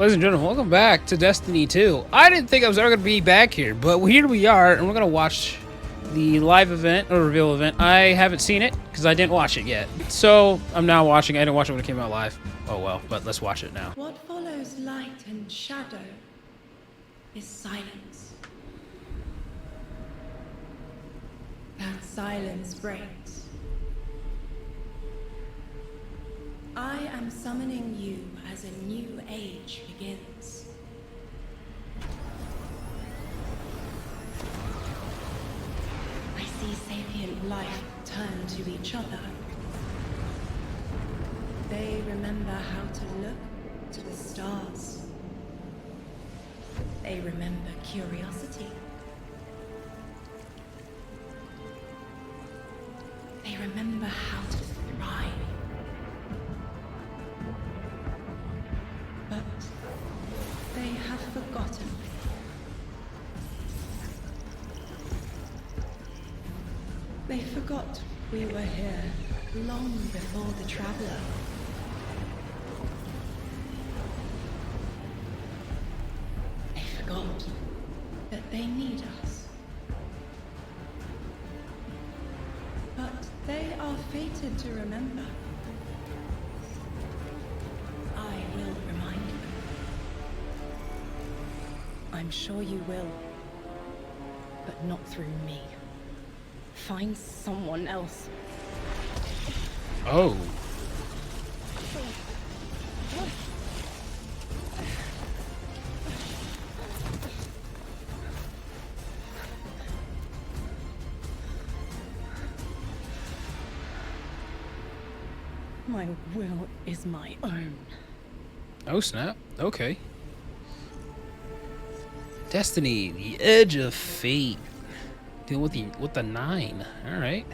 Ladies and gentlemen, welcome back to Destiny 2. I didn't think I was ever going to be back here, but here we are, and we're going to watch the live event, or reveal event. I haven't seen it, because I didn't watch it yet. So, I'm now watching it. I didn't watch it when it came out live. Oh well, but let's watch it now. What follows light and shadow is silence. That silence breaks. I am summoning you as a new age begins. I see sapient life turn to each other. They remember how to look to the stars. They remember curiosity. They remember how to thrive. But they have forgotten. They forgot we were here long before the Traveler. They forgot that they need us. But they are fated to remember. I will remind them. I'm sure you will. But not through me. Find someone else. Oh. My will is my own. Oh snap. Okay. Destiny, the edge of fate. Deal with the 9. Alright.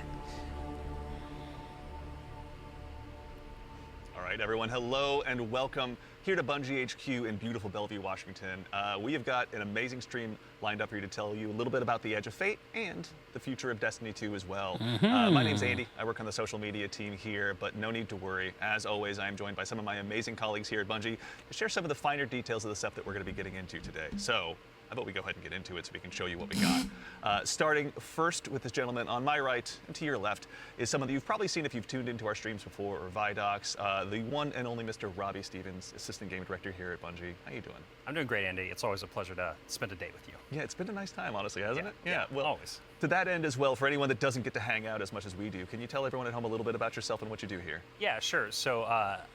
All right, everyone, hello and welcome here to Bungie HQ in beautiful Bellevue, Washington. We have got an amazing stream lined up for you to tell you a little bit about the Edge of Fate and the future of Destiny 2 as well. My name's Andy. I work on the social media team here, but no need to worry. As always, I am joined by some of my amazing colleagues here at Bungie to share some of the finer details of the stuff that we're going to be getting into today. So, how about we go ahead and get into it so we can show you what we got. Starting first with this gentleman on my right and to your left is someone that you've probably seen if you've tuned into our streams before or Vidocs, the one and only Mr. Robbie Stevens, Assistant Game Director here at Bungie. How you doing? I'm doing great, Andy. It's always a pleasure to spend a day with you. Yeah, it's been a nice time, honestly, hasn't it? Yeah, well, always. To that end as well, for anyone that doesn't get to hang out as much as we do, can you tell everyone at home a little bit about yourself and what you do here? Yeah, sure. So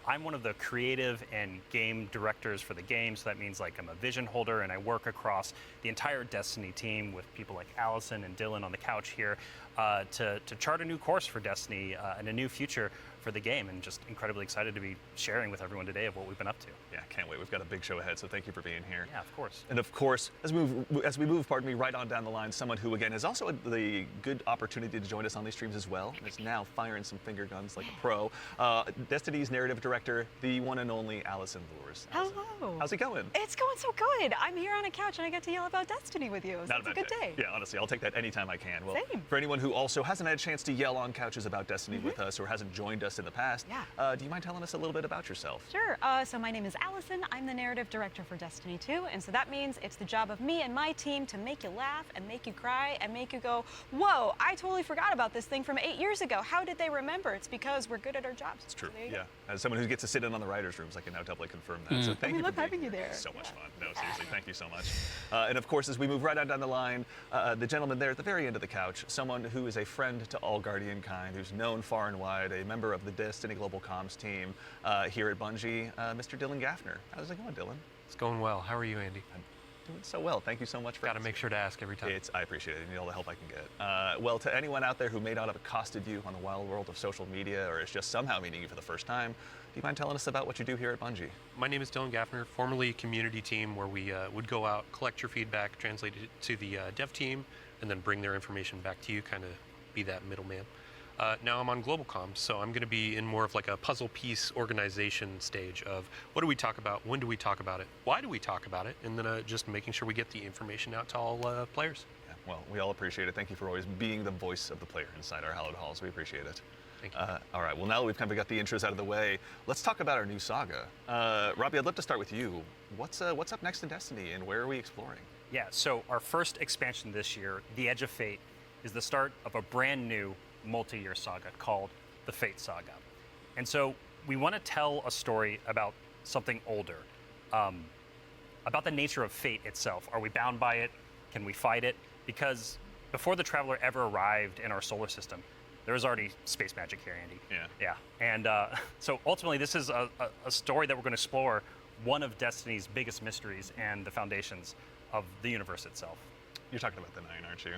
I'm one of the creative and game directors for the game. So that means like I'm a vision holder and I work across the entire Destiny team with people like Allison and Dylan on the couch here to chart a new course for Destiny and a new future for the game, and just incredibly excited to be sharing with everyone today of what we've been up to. Yeah, can't wait. We've got a big show ahead, so thank you for being here. Yeah, of course. And of course, as we move, pardon me, right on down the line, someone who again has also had the good opportunity to join us on these streams as well, and is now firing some finger guns like a pro. Destiny's narrative director, the one and only Allison Lures. Allison, hello. how's it going? It's going so good. I'm here on a couch and I get to yell about Destiny with you. So Not it's a a bad good day. Yeah, honestly, I'll take that anytime I can. Well, Same. for anyone who also hasn't had a chance to yell on couches about Destiny with us or hasn't joined us in the past, do you mind telling us a little bit about yourself? Sure. So my name is Allison. I'm the narrative director for Destiny 2, and so that means it's the job of me and my team to make you laugh and make you cry and make you go, whoa, I totally forgot about this thing from 8 years ago. How did they remember? It's because we're good at our jobs. It's true. So there you Yeah. go. As someone who gets to sit in on the writers' rooms, I can now doubly confirm that. So thank We you love for being having you here. there. So much fun. No, seriously, thank you so much. And of course, as we move right on down the line, the gentleman there at the very end of the couch, someone who is a friend to all Guardian kind, who's known far and wide, a member of the Destiny Global Comms team here at Bungie, Mr. Dylan Gaffner. How's it going, Dylan? It's going well. How are you, Andy? I'm doing so well. Thank you so much for Got to make sure to ask every time. I appreciate it. I need all the help I can get. Well, to anyone out there who may not have accosted you on the wild world of social media or is just somehow meeting you for the first time, do you mind telling us about what you do here at Bungie? My name is Dylan Gaffner, formerly community team, where we would go out, collect your feedback, translate it to the dev team, and then bring their information back to you, kind of be that middleman. Now I'm on Global Comms, so I'm going to be in more of like a puzzle piece organization stage of what do we talk about, when do we talk about it, why do we talk about it, and then just making sure we get the information out to all players. Yeah, well, we all appreciate it. Thank you for always being the voice of the player inside our hallowed halls. We appreciate it. Thank you. All right, well, now that we've kind of got the intros out of the way, let's talk about our new saga. Robbie, I'd love to start with you. What's up next in Destiny, and where are we exploring? Yeah, so our first expansion this year, The Edge of Fate, is the start of a brand new multi-year saga called the Fate Saga. And so we want to tell a story about something older, about the nature of fate itself. Are we bound by it? Can we fight it? Because before the Traveler ever arrived in our solar system, there was already space magic here, Andy. Yeah. And so ultimately, this is a story that we're going to explore one of Destiny's biggest mysteries and the foundations of the universe itself. You're talking about the Nine, aren't you?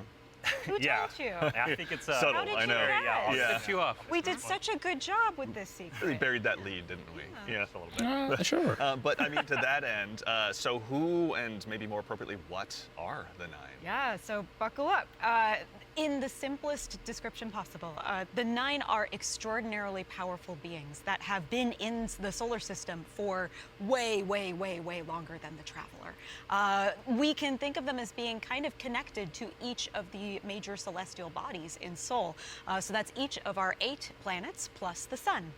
Who Yeah. told you? I think it's Subtle, How did I you know. guess? I'll Yeah. set you off. We did such a good job with this Really secret. buried that lead, didn't we? Yeah. Just a little bit. Sure. But I mean, to that end, so who, and maybe more appropriately, what are the Nine? Yeah, so buckle up. In the simplest description possible, the Nine are extraordinarily powerful beings that have been in the solar system for way, way, way, way longer than the Traveler. We can think of them as being kind of connected to each of the major celestial bodies in Sol. So that's each of our 8 planets plus the sun.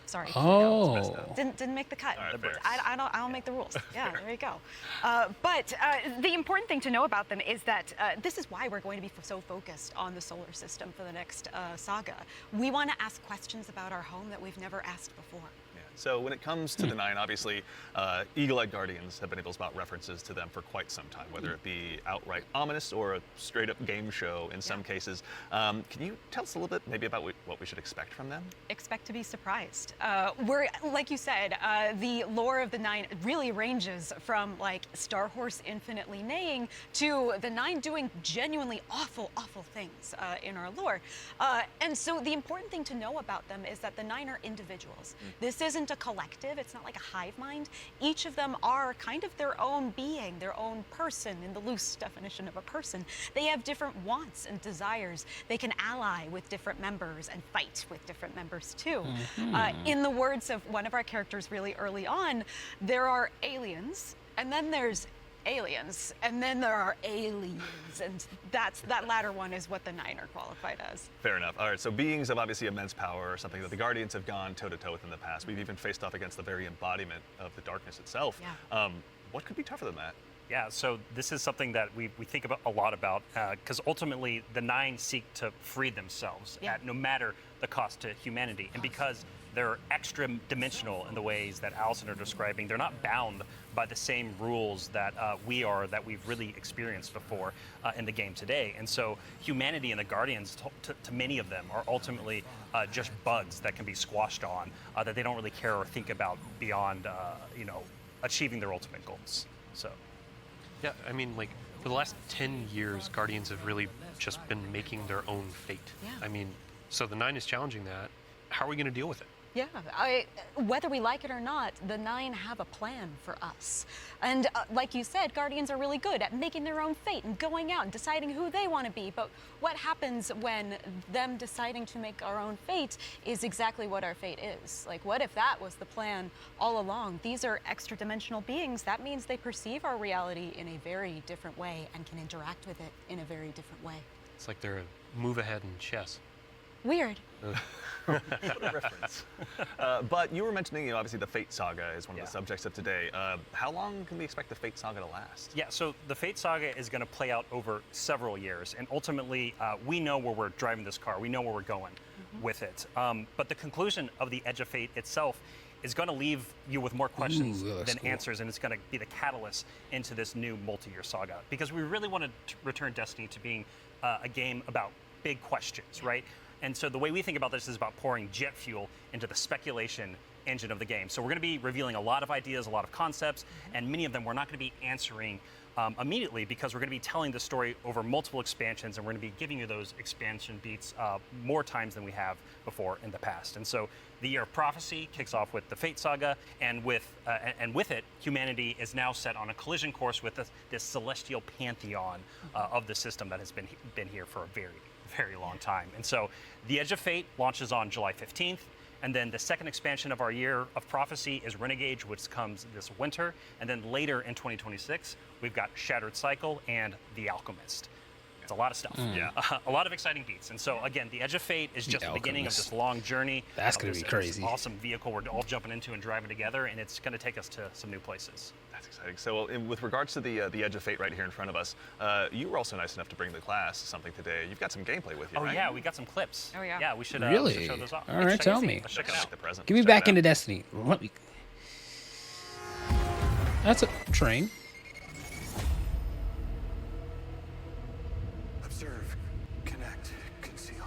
Sorry. Oh. Didn't make the cut. All right, fair. I don't make the rules. Yeah, there you go. But the important thing to know about them is that this is why we're going to be so focused on the solar system for the next saga. We want to ask questions about our home that we've never asked before. Yeah. So when it comes to the Nine, obviously, Eagle-Eyed Guardians have been able to spot references to them for quite some time, whether it be outright ominous or a straight-up game show in some cases. Can you tell us a little bit maybe about what we should expect from them? Expect to be surprised. We're, like you said, the lore of the Nine really ranges from like Star Horse infinitely neighing to the Nine doing genuinely awful, awful things in our lore. And so the important thing to know about them is that the Nine are individuals. This isn't a collective. It's not like a hive mind. Each of them are kind of their own being, their own person in the loose definition of a person. They have different wants and desires. They can ally with different members and fight with different members too. In the words of one of our characters really early on, there are aliens, and then there's aliens, and then there are aliens, and that latter one is what the Nine are qualified as. Fair enough. All right, so beings of obviously immense power, something that the Guardians have gone toe-to-toe with in the past. We've even faced off against the very embodiment of the darkness itself. Yeah. What could be tougher than that? Yeah, so this is something that we think about a lot about, because ultimately the Nine seek to free themselves Yeah. at no matter the cost to humanity. And because they're extra dimensional in the ways that Allison are describing, they're not bound by the same rules that we are, that we've really experienced before in the game today. And so humanity and the Guardians, to many of them, are ultimately just bugs that can be squashed on, that they don't really care or think about beyond, achieving their ultimate goals. So. Yeah, I mean, like, for the last 10 years, Guardians have really just been making their own fate. Yeah. I mean, so the Nine is challenging that. How are we going to deal with it? Yeah, whether we like it or not, the Nine have a plan for us. And like you said, Guardians are really good at making their own fate and going out and deciding who they want to be. But what happens when them deciding to make our own fate is exactly what our fate is? Like, what if that was the plan all along? These are extra-dimensional beings. That means they perceive our reality in a very different way and can interact with it in a very different way. It's like they're a move ahead in chess. Weird. What a reference. But you were mentioning, obviously the Fate Saga is one of the subjects of today. How long can we expect the Fate Saga to last? Yeah, so the Fate Saga is going to play out over several years, and ultimately we know where we're driving this car. We know where we're going with it. But the conclusion of the Edge of Fate itself is going to leave you with more questions than answers, and it's going to be the catalyst into this new multi-year saga. Because we really want to return Destiny to being a game about big questions, right? And so the way we think about this is about pouring jet fuel into the speculation engine of the game. So we're going to be revealing a lot of ideas, a lot of concepts, and many of them we're not going to be answering immediately, because we're going to be telling the story over multiple expansions, and we're going to be giving you those expansion beats more times than we have before in the past. And so the Year of Prophecy kicks off with the Fate Saga, and with it, humanity is now set on a collision course with this celestial pantheon of the system that has been here for a very, very long time. And so the Edge of Fate launches on July 15th. And then the second expansion of our Year of Prophecy is Renegade, which comes this winter. And then later in 2026, we've got Shattered Cycle and The Alchemist. It's a lot of stuff. Yeah. A lot of exciting beats. And so, again, the Edge of Fate is just the beginning of Alchemist. this long journey. That's of gonna this- be of this crazy. awesome vehicle we're all jumping into and driving together, and it's going to take us to some new places. That's exciting. So, with regards to the Edge of Fate right here in front of us, you were also nice enough to bring the class something today. You've got some gameplay with you, Oh, right? yeah, we got some clips. Oh, yeah. Yeah, we should, Really? show those off. All right, Let's tell check it me. out. Let's check it Like out. the present. Give me Check back it into out. Destiny. Let me. That's a train. Observe, connect, conceal.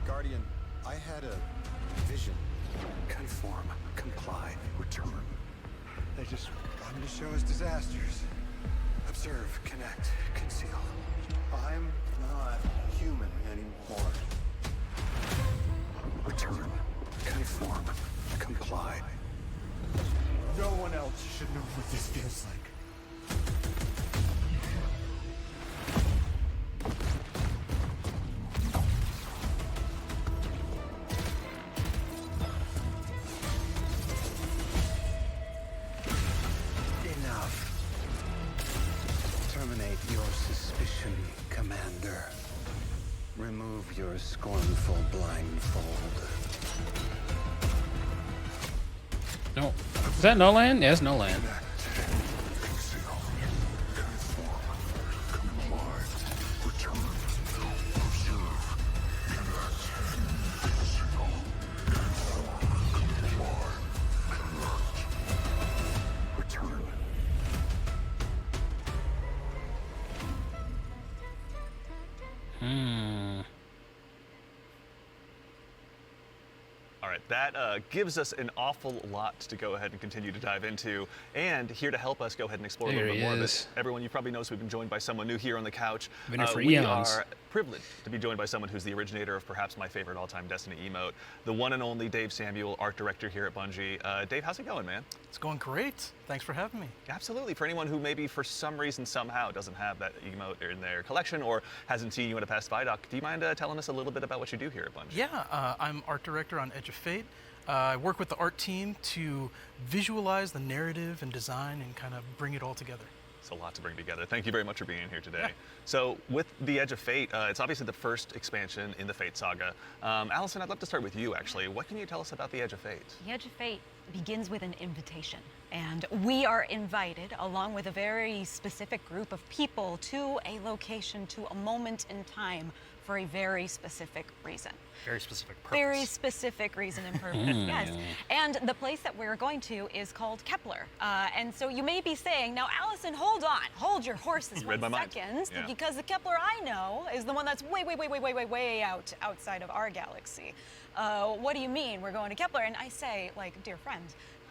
Guardian, I had a vision. Conform, comply, return. They just wanted to show us disasters. Observe, connect, conceal. I'm not human anymore. Return, conform, comply. No one else should know what this feels like. Enough. Terminate your suspicion, Commander. Remove your scornful blindfold. No. Is that Nolan? Yeah, it's Nolan. Return. All right, that gives us an awful lot to go ahead and continue to dive into. And here to help us go ahead and explore a There little bit he more of is. this, everyone, you probably noticed we've been joined by someone new here on the couch. Been here for we eons. are privileged to be joined by someone who's the originator of perhaps my favorite all-time Destiny emote, the one and only Dave Samuel, art director here at Bungie. Dave, how's it going, man? It's going great. Thanks for having me. Absolutely. For anyone who maybe for some reason somehow doesn't have that emote in their collection or hasn't seen you in a past Vidoc, do you mind telling us a little bit about what you do here at Bungie? Yeah, I'm art director on Edge of Fate. I work with the art team to visualize the narrative and design and kind of bring it all together. It's a lot to bring together. Thank you very much for being here today. Yeah. So with the Edge of Fate, it's obviously the first expansion in the Fate saga. Allison, I'd love to start with you, actually. What can you tell us about the Edge of Fate? The Edge of Fate begins with an invitation, and we are invited, along with a very specific group of people, to a location, to a moment in time, for a very specific reason. Very specific purpose. Very specific reason and purpose, yes. And the place that we're going to is called Kepler. And so you may be saying, now, Allison, hold on, hold your horses You read my 1 mind. second, Yeah. because the Kepler I know is the one that's way outside of our galaxy. What do you mean we're going to Kepler? And I say, like, dear friend,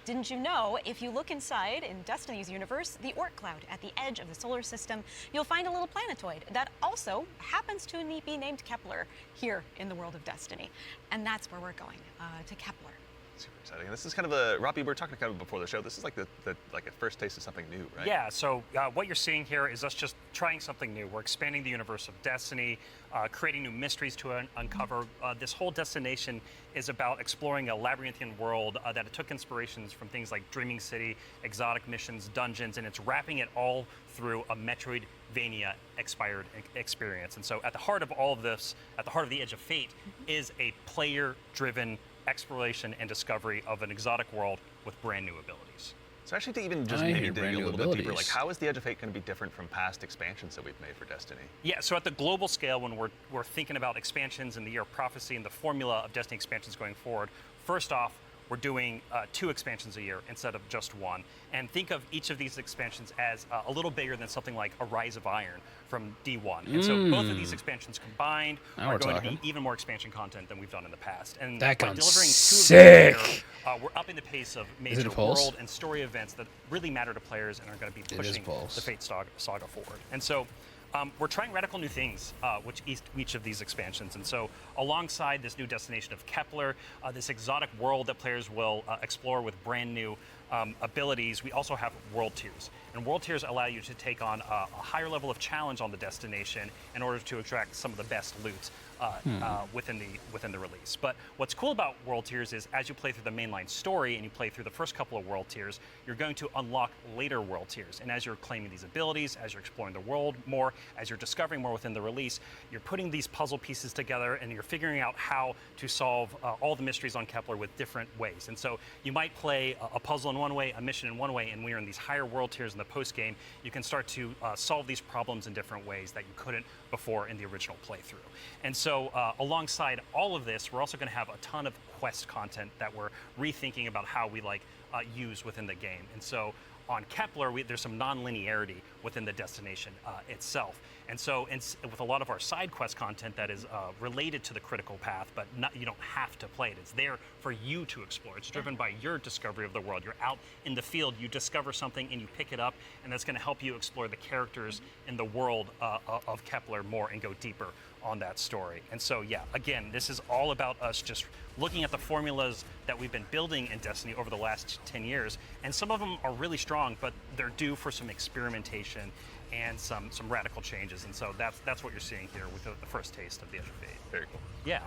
didn't you know if you look inside in Destiny's universe, the Oort cloud at the edge of the solar system, you'll find a little planetoid that also happens to be named Kepler here in the world of Destiny. And that's where we're going, to Kepler. Super exciting. And this is kind of a, Robbie, we were talking kind of before the show, this is like like a first taste of something new, right? Yeah, so what you're seeing here is us just trying something new. We're expanding the universe of Destiny, creating new mysteries to uncover. This whole destination is about exploring a labyrinthian world that took inspirations from things like Dreaming City, exotic missions, dungeons, and it's wrapping it all through a Metroidvania expired experience. And so at the heart of all of this, at the heart of the Edge of Fate, is a player-driven exploration and discovery of an exotic world with brand new abilities. So actually to even just I maybe hear dig brand a new little bit deeper, like abilities. how is the Edge of Fate going to be different from past expansions that we've made for Destiny? Yeah, so at the global scale, when we're thinking about expansions in the Year of Prophecy and the formula of Destiny expansions going forward, first off, we're doing 2 expansions a year instead of just 1. And think of each of these expansions as a little bigger than something like a Rise of Iron from D1. And so both of these expansions combined Now are we're going to talking. be even more expansion content than we've done in the past. And That by gun delivering 2 sick. of them a year, we're upping the pace of it major a pulse? world and story events that really matter to players and are going to be is pushing pulse. the Fate saga forward. And so we're trying radical new things with each of these expansions. And so alongside this new destination of Kepler, this exotic world that players will explore with brand new abilities, we also have world tiers. And world tiers allow you to take on a higher level of challenge on the destination in order to extract some of the best loot within the release. But what's cool about world tiers is as you play through the mainline story and you play through the first couple of world tiers, you're going to unlock later world tiers. And as you're claiming these abilities, as you're exploring the world more, as you're discovering more within the release, you're putting these puzzle pieces together and you're figuring out how to solve all the mysteries on Kepler with different ways. And so you might play a puzzle in one way, a mission in one way, and when you're in these higher world tiers in the post game, you can start to solve these problems in different ways that you couldn't before in the original playthrough. And so alongside all of this, we're also going to have a ton of quest content that we're rethinking about how we use within the game. And so on Kepler, there's some non-linearity within the destination itself. And so with a lot of our side quest content that is related to the critical path, but you don't have to play it. It's there for you to explore. It's driven by your discovery of the world. You're out in the field, you discover something and you pick it up, and that's going to help you explore the characters in the world of Kepler more and go deeper on that story. And so, yeah, again, this is all about us just looking at the formulas that we've been building in Destiny over the last 10 years. And some of them are really strong, but they're due for some experimentation and some radical changes. And so that's what you're seeing here with the first taste of the Edge of Fate. Very cool. Yeah.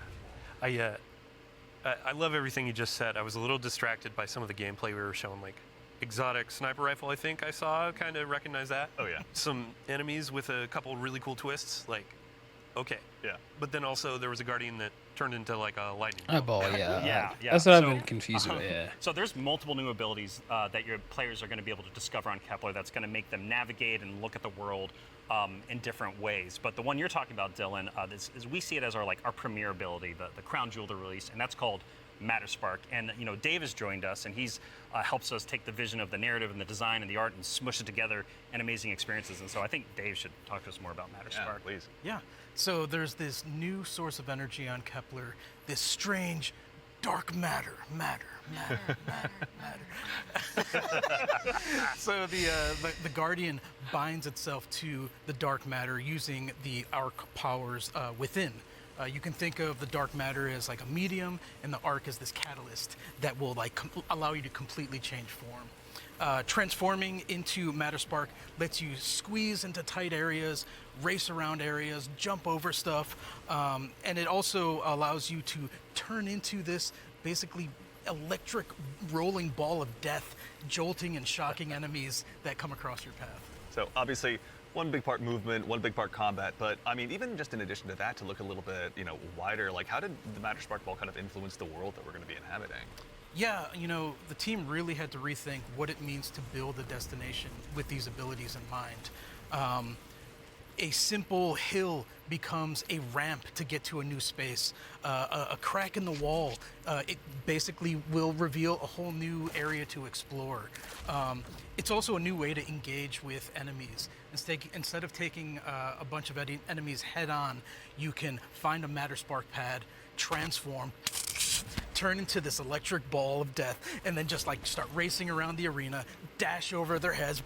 I love everything you just said. I was a little distracted by some of the gameplay we were showing, like exotic sniper rifle, I think I saw, kind of recognize that. Oh, yeah. Some enemies with a couple really cool twists, like, okay. Yeah. But then also there was a guardian that turned into like a lightning Eyeball, yeah. Yeah. That's what I've been confused with, yeah. So there's multiple new abilities that your players are going to be able to discover on Kepler that's going to make them navigate and look at the world in different ways. But the one you're talking about, Dylan, is we see it as our premier ability, the crown jewel to release, and that's called Matterspark. And Dave has joined us, and he's helps us take the vision of the narrative and the design and the art and smush it together in amazing experiences. And so I think Dave should talk to us more about Matterspark. Yeah, please. Yeah. So there's this new source of energy on Kepler, this strange dark matter. So the Guardian binds itself to the dark matter using the arc powers within. You can think of the dark matter as like a medium, and the arc as this catalyst that will allow you to completely change form. Transforming into Matterspark lets you squeeze into tight areas, race around areas, jump over stuff, and it also allows you to turn into this basically electric rolling ball of death, jolting and shocking enemies that come across your path. So obviously, one big part movement, one big part combat, but I mean, even just in addition to that, to look a little bit, wider, like how did the Matterspark Ball kind of influence the world that we're going to be inhabiting? Yeah, the team really had to rethink what it means to build a destination with these abilities in mind. A simple hill becomes a ramp to get to a new space. A crack in the wall, it basically will reveal a whole new area to explore. It's also a new way to engage with enemies. Instead of taking a bunch of enemies head on, you can find a Matterspark pad, transform, turn into this electric ball of death, and then just start racing around the arena, dash over their heads,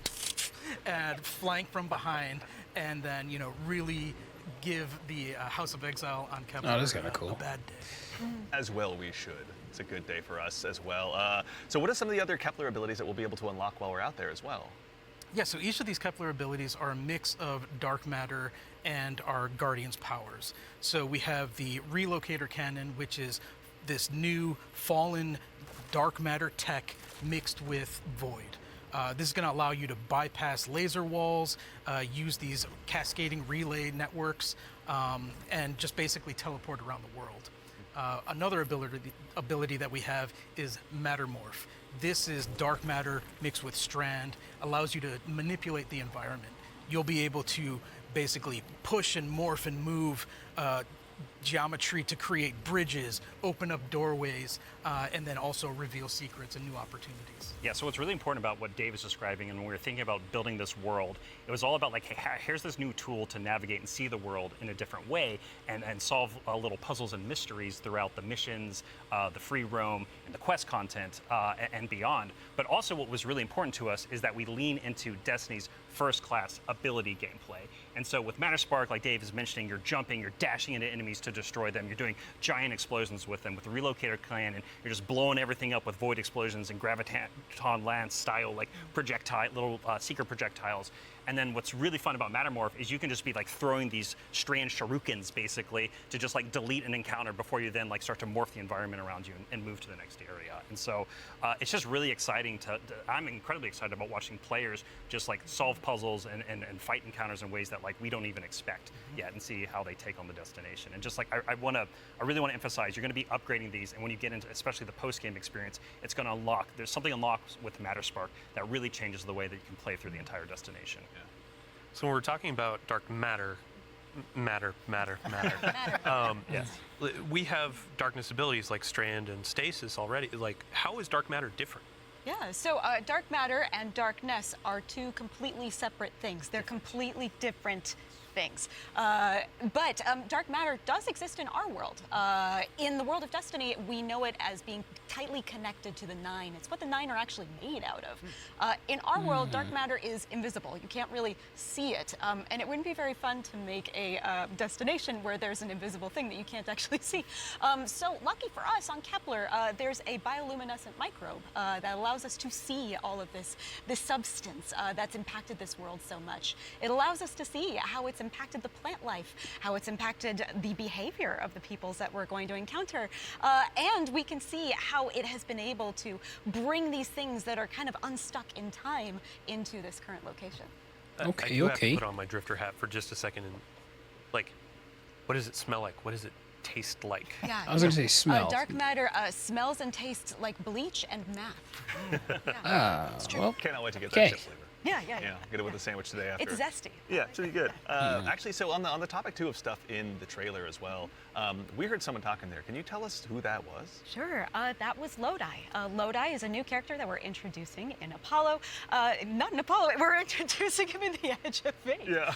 and flank from behind, and then really give the House of Exile on Kepler a bad day. As well we should. It's a good day for us as well. So what are some of the other Kepler abilities that we'll be able to unlock while we're out there as well? Yeah, so each of these Kepler abilities are a mix of dark matter and our Guardian's powers. So we have the Relocator Cannon, which is this new fallen dark matter tech mixed with void. This is going to allow you to bypass laser walls, use these cascading relay networks, and just basically teleport around the world. Another ability that we have is Mattermorph. This is dark matter mixed with strand, allows you to manipulate the environment. You'll be able to basically push and morph and move geometry to create bridges, open up doorways, and then also reveal secrets and new opportunities. Yeah, so what's really important about what Dave is describing, and when we were thinking about building this world, it was all about hey, here's this new tool to navigate and see the world in a different way and solve little puzzles and mysteries throughout the missions, the free roam, and the quest content, and beyond. But also what was really important to us is that we lean into Destiny's first-class ability gameplay. And so with Matterspark, like Dave is mentioning, you're jumping, you're dashing into enemies, enemies to destroy them. You're doing giant explosions with them with the Relocator Clan, and you're just blowing everything up with void explosions and Graviton Lance style like little seeker projectiles. And then what's really fun about Mattermorph is you can just be like throwing these strange shurikens basically to just like delete an encounter before you then like start to morph the environment around you and move to the next area. And so it's just really exciting I'm incredibly excited about watching players just like solve puzzles and fight encounters in ways that like we don't even expect yet, and see how they take on the destination. And just like I really want to emphasize, you're going to be upgrading these, and when you get into especially the post-game experience, it's going to unlock, there's something unlocks with Matterspark that really changes the way that you can play through the entire destination. Yeah. So when we're talking about dark matter, Yes. we have darkness abilities like Strand and Stasis already. Like, how is dark matter different? Yeah, so dark matter and darkness are two completely separate things. They're completely different things. But dark matter does exist in our world. In the world of Destiny, we know it as being tightly connected to the Nine. It's what the Nine are actually made out of. In our world, dark matter is invisible. You can't really see it. And it wouldn't be very fun to make a destination where there's an invisible thing that you can't actually see. So lucky for us on Kepler, there's a bioluminescent microbe that allows us to see all of this substance that's impacted this world so much. It allows us to see how it's impacted the plant life, how it's impacted the behavior of the peoples that we're going to encounter. And we can see how it has been able to bring these things that are kind of unstuck in time into this current location. I do have to put on my drifter hat for just a second and, like, what does it smell like? What does it taste like? Yeah, I was going to say smell. dark matter smells and tastes like bleach and math. Well, Cannot wait to get okay. that chip flavor. Yeah. Get it with a sandwich today after. It's zesty. Yeah, it's pretty good. Actually, so on the topic too of stuff in the trailer as well, we heard someone talking there. Can you tell us who that was? Sure, that was Lodi. Lodi is a new character that we're introducing in Apollo. Not in Apollo, we're introducing him in the Edge of Fate. Yeah.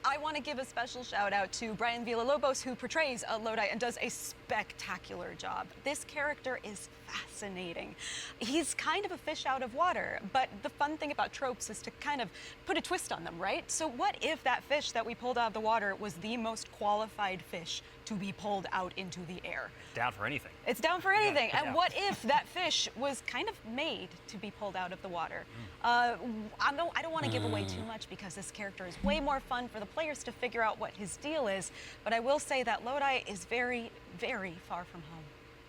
I want to give a special shout out to Brian Villalobos, who portrays Lodi and does a spectacular job. This character is fascinating. He's kind of a fish out of water, but the fun thing about tropes is to kind of put a twist on them, right? So what if that fish that we pulled out of the water was the most qualified fish to be pulled out into the air? Down for anything. It's down for anything. Yeah. And what if that fish was kind of made to be pulled out of the water? I don't want to give away too much because this character is way more fun for the players to figure out what his deal is. But I will say that Lodi is very, very far from home.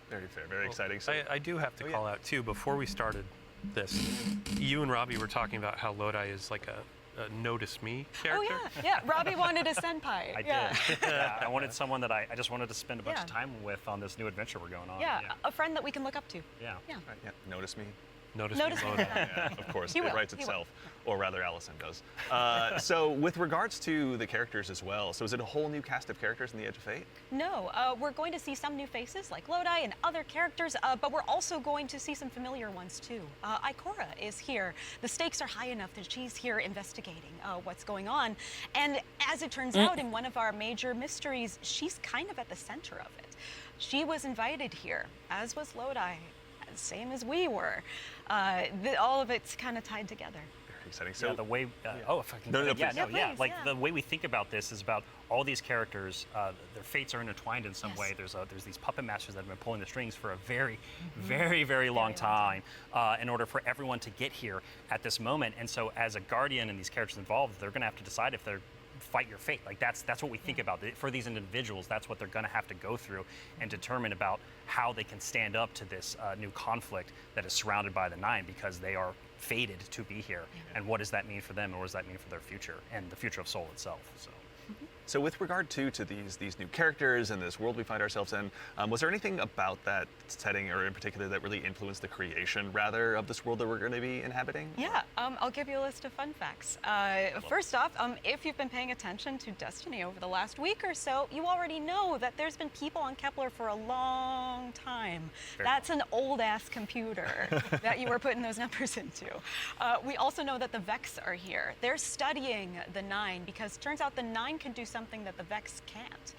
Very fair, very exciting. So, I do have to call out too, before we started this, you and Robbie were talking about how Lodi is like a notice me character. Oh yeah. Robbie wanted a senpai. I did. Yeah, I wanted someone that I just wanted to spend a bunch of time with on this new adventure we're going on. Yeah, a friend that we can look up to. Yeah. Yeah. Right, yeah. Notice me. Notice Notice me me. Lodi. Yeah, of course, He it will, writes he will. itself, or rather Allison does. So with regards to the characters as well, so is it a whole new cast of characters in the Edge of Fate? No, we're going to see some new faces like Lodi and other characters, but we're also going to see some familiar ones too. Ikora is here. The stakes are high enough that she's here investigating what's going on. And as it turns out, in one of our major mysteries, she's kind of at the center of it. She was invited here, as was Lodi, same as we were. All of it's kind of tied together. Very exciting. So Yeah, the way, if I can, No, no, yeah, please. no, Yeah, yeah, please, like yeah. the way we think about this is about all these characters, their fates are intertwined in some Yes. way. There's these puppet masters that have been pulling the strings for a very, very long time in order for everyone to get here at this moment. And so as a guardian and these characters involved, they're gonna have to decide if they're fight your fate. Like that's what we think about. For these individuals, that's what they're going to have to go through and determine about how they can stand up to this new conflict that is surrounded by the Nine, because they are fated to be here. And what does that mean for them, and what does that mean for their future and the future of Soul itself? So with regard to these new characters and this world we find ourselves in, was there anything about that setting, or in particular, that really influenced the creation, rather, of this world that we're going to be inhabiting? Yeah, I'll give you a list of fun facts. First off, if you've been paying attention to Destiny over the last week or so, you already know that there's been people on Kepler for a long time. That's an old-ass computer that you were putting those numbers into. We also know that the Vex are here. They're studying the Nine, because it turns out the Nine can do something that the Vex can't.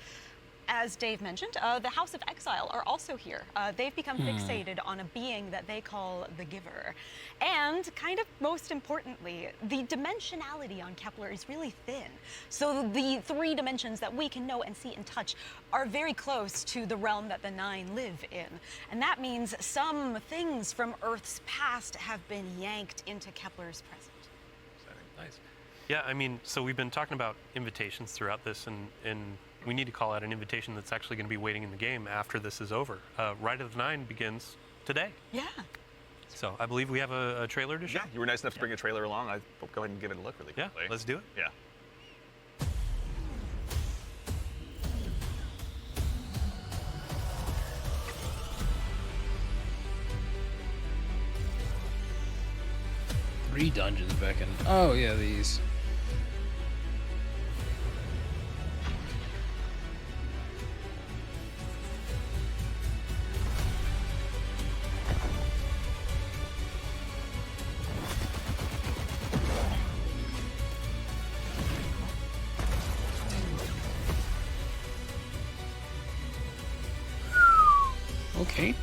as Dave mentioned, the House of Exile are also here. They've become fixated on a being that they call the Giver. And kind of most importantly, the dimensionality on Kepler is really thin. So the 3 dimensions that we can know and see and touch are very close to the realm that the 9 live in. And that means some things from Earth's past have been yanked into Kepler's present. Nice. Yeah, I mean, so we've been talking about invitations throughout this, and we need to call out an invitation that's actually going to be waiting in the game after this is over. Ride of the Nine begins today. Yeah. So I believe we have a trailer to show. Yeah, you were nice enough to bring a trailer along. I'll go ahead and give it a look really Yeah, quickly. let's do it. Yeah. Three dungeons back in. Oh yeah, these. Okay.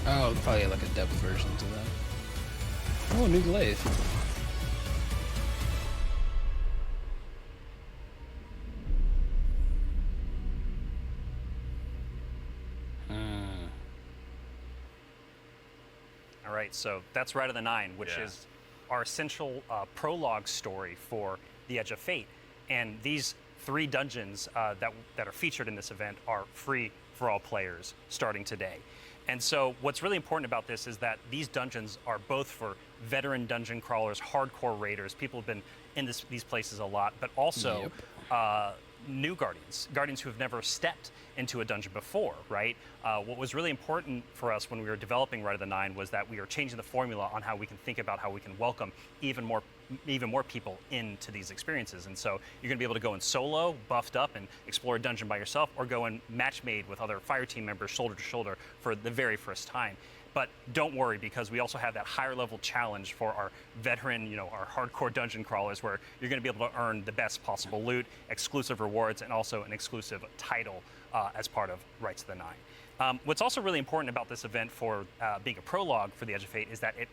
Oh, probably like a depth version to that. Oh, new glaive. All right, so that's Ride of the Nine, which Yeah. is our essential prologue story for the Edge of Fate. And these 3 dungeons that are featured in this event are free for all players starting today. And so what's really important about this is that these dungeons are both for veteran dungeon crawlers, hardcore raiders, people who've been in these places a lot, but also new guardians who have never stepped into a dungeon before, right? What was really important for us when we were developing Ride of the Nine was that we are changing the formula on how we can think about how we can welcome even more people into these experiences. And so you're going to be able to go in solo, buffed up, and explore a dungeon by yourself, or go in match made with other fire team members shoulder to shoulder for the very first time. But don't worry, because we also have that higher level challenge for our veteran, our hardcore dungeon crawlers, where you're going to be able to earn the best possible loot, exclusive rewards, and also an exclusive title as part of Rites of the Nine. What's also really important about this event for being a prologue for the Edge of Fate is that it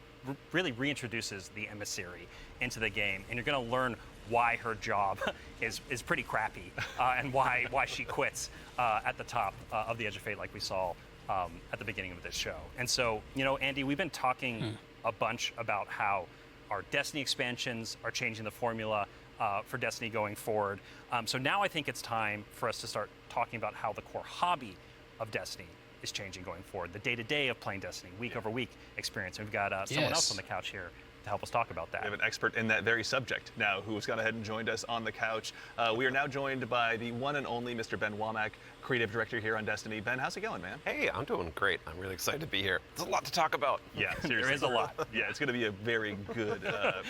really reintroduces the emissary into the game, and you're going to learn why her job is pretty crappy and why she quits at the top of the Edge of Fate, like we saw at the beginning of this show. And so, Andy, we've been talking a bunch about how our Destiny expansions are changing the formula for Destiny going forward. So now I think it's time for us to start talking about how the core hobby of Destiny is changing going forward. The day-to-day of playing Destiny, week over week experience. And we've got someone else on the couch here to help us talk about that. We have an expert in that very subject now who has gone ahead and joined us on the couch. We are now joined by the one and only Mr. Ben Womack, creative director here on Destiny. Ben, how's it going, man? Hey, I'm doing great. I'm really excited to be here. There's a lot to talk about. Yeah, seriously. There is a lot. Yeah, it's going to be a very good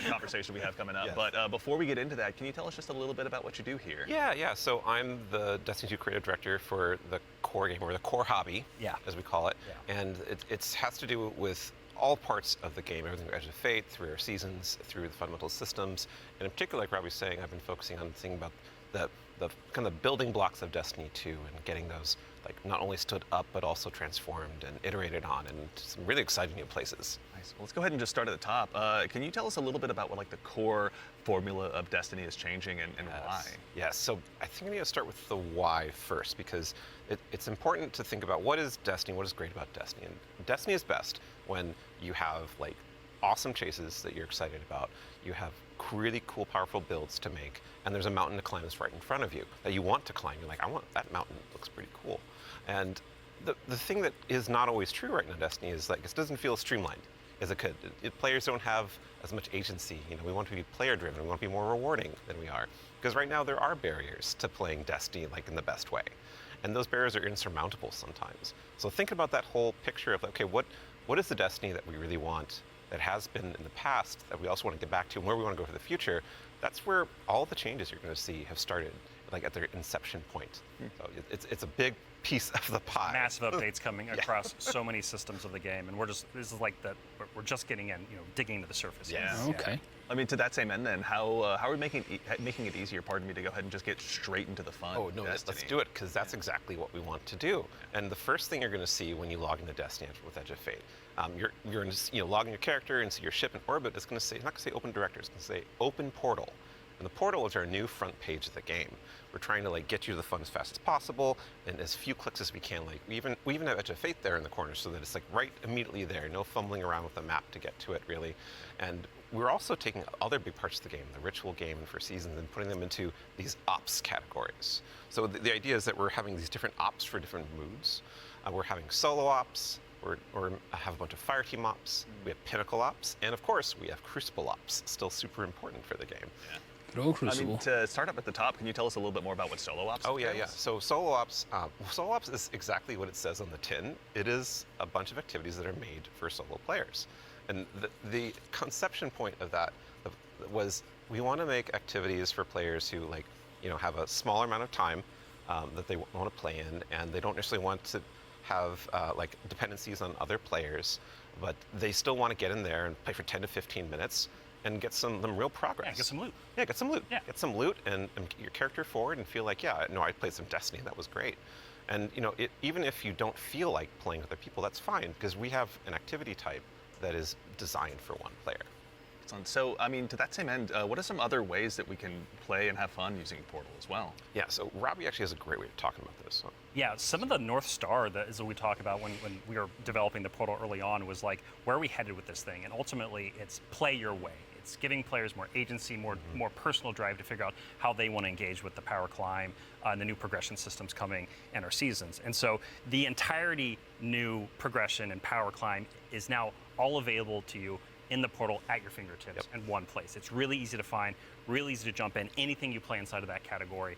conversation we have coming up. Yes. But before we get into that, can you tell us just a little bit about what you do here? Yeah. So I'm the Destiny 2 creative director for the core game, or the core hobby, as we call it. Yeah. And it has to do with all parts of the game, everything from Edge of Fate, through our seasons, through the fundamental systems. And in particular, like Rob was saying, I've been focusing on thinking about the kind of building blocks of Destiny 2 and getting those not only stood up, but also transformed and iterated on in some really exciting new places. Nice. Well, let's go ahead and just start at the top. Can you tell us a little bit about what the core formula of Destiny is changing and why? Yes, so I think we need to start with the why first, because it's important to think about what is Destiny, what is great about Destiny. And Destiny is best when you have awesome chases that you're excited about, you have really cool, powerful builds to make, and there's a mountain to climb that's right in front of you that you want to climb. You're like, I want that mountain, it looks pretty cool. And the thing that is not always true right now in Destiny is it doesn't feel as streamlined as it could. Players don't have as much agency. We want to be player driven, we want to be more rewarding than we are. Because right now there are barriers to playing Destiny in the best way. And those barriers are insurmountable sometimes. So think about that whole picture of, okay, what is the Destiny that we really want, that has been in the past, that we also want to get back to, and where we want to go for the future? That's where all the changes you're going to see have started, at their inception point. So it's a big piece of the pie. Massive updates coming across so many systems of the game, and we're just getting in, digging into the surface. Yeah. Okay. I mean, to that same end, then, how are we making it easier? Pardon me, to go ahead and just get straight into the fun. Oh no, of let's Destiny? do it, because that's exactly what we want to do. And the first thing you're going to see when you log into Destiny with Edge of Fate, you're going to log in your character and see your ship in orbit. It's going to say, it's not going to say Open Director, it's going to say Open Portal. And the portal is our new front page of the game. We're trying to get you to the fun as fast as possible and as few clicks as we can. We even have Edge of Fate there in the corner, so that it's right immediately there. No fumbling around with the map to get to it, really. And we're also taking other big parts of the game, the ritual game and for seasons, and putting them into these ops categories. So the idea is that we're having these different ops for different moods. We're having solo ops. Or have a bunch of fire team ops. We have pinnacle ops, and of course we have crucible ops. Still super important for the game. Yeah. Good old I Crucible. mean, to start up at the top, can you tell us a little bit more about what solo ops? Oh yeah. entails? So solo ops is exactly what it says on the tin. It is a bunch of activities that are made for solo players, and the conception point of that was we want to make activities for players who have a smaller amount of time that they want to play in, and they don't necessarily want to have dependencies on other players, but they still want to get in there and play for 10 to 15 minutes and get some real progress. Yeah, get some loot. Yeah, get some loot. Yeah. Get some loot and get your character forward and feel like, yeah, no, I played some Destiny, that was great. And even if you don't feel like playing with other people, that's fine, because we have an activity type that is designed for one player. Excellent. So, I mean, to that same end, what are some other ways that we can play and have fun using Portal as well? Yeah, so Robbie actually has a great way of talking about this. So. Yeah, some of the North Star that we talk about when we were developing the Portal early on was where are we headed with this thing? And ultimately, it's play your way. It's giving players more agency, more personal drive to figure out how they want to engage with the power climb and the new progression systems coming and our seasons. And so the entirety new progression and power climb is now all available to you in the portal at your fingertips in one place. It's really easy to find, really easy to jump in. Anything you play inside of that category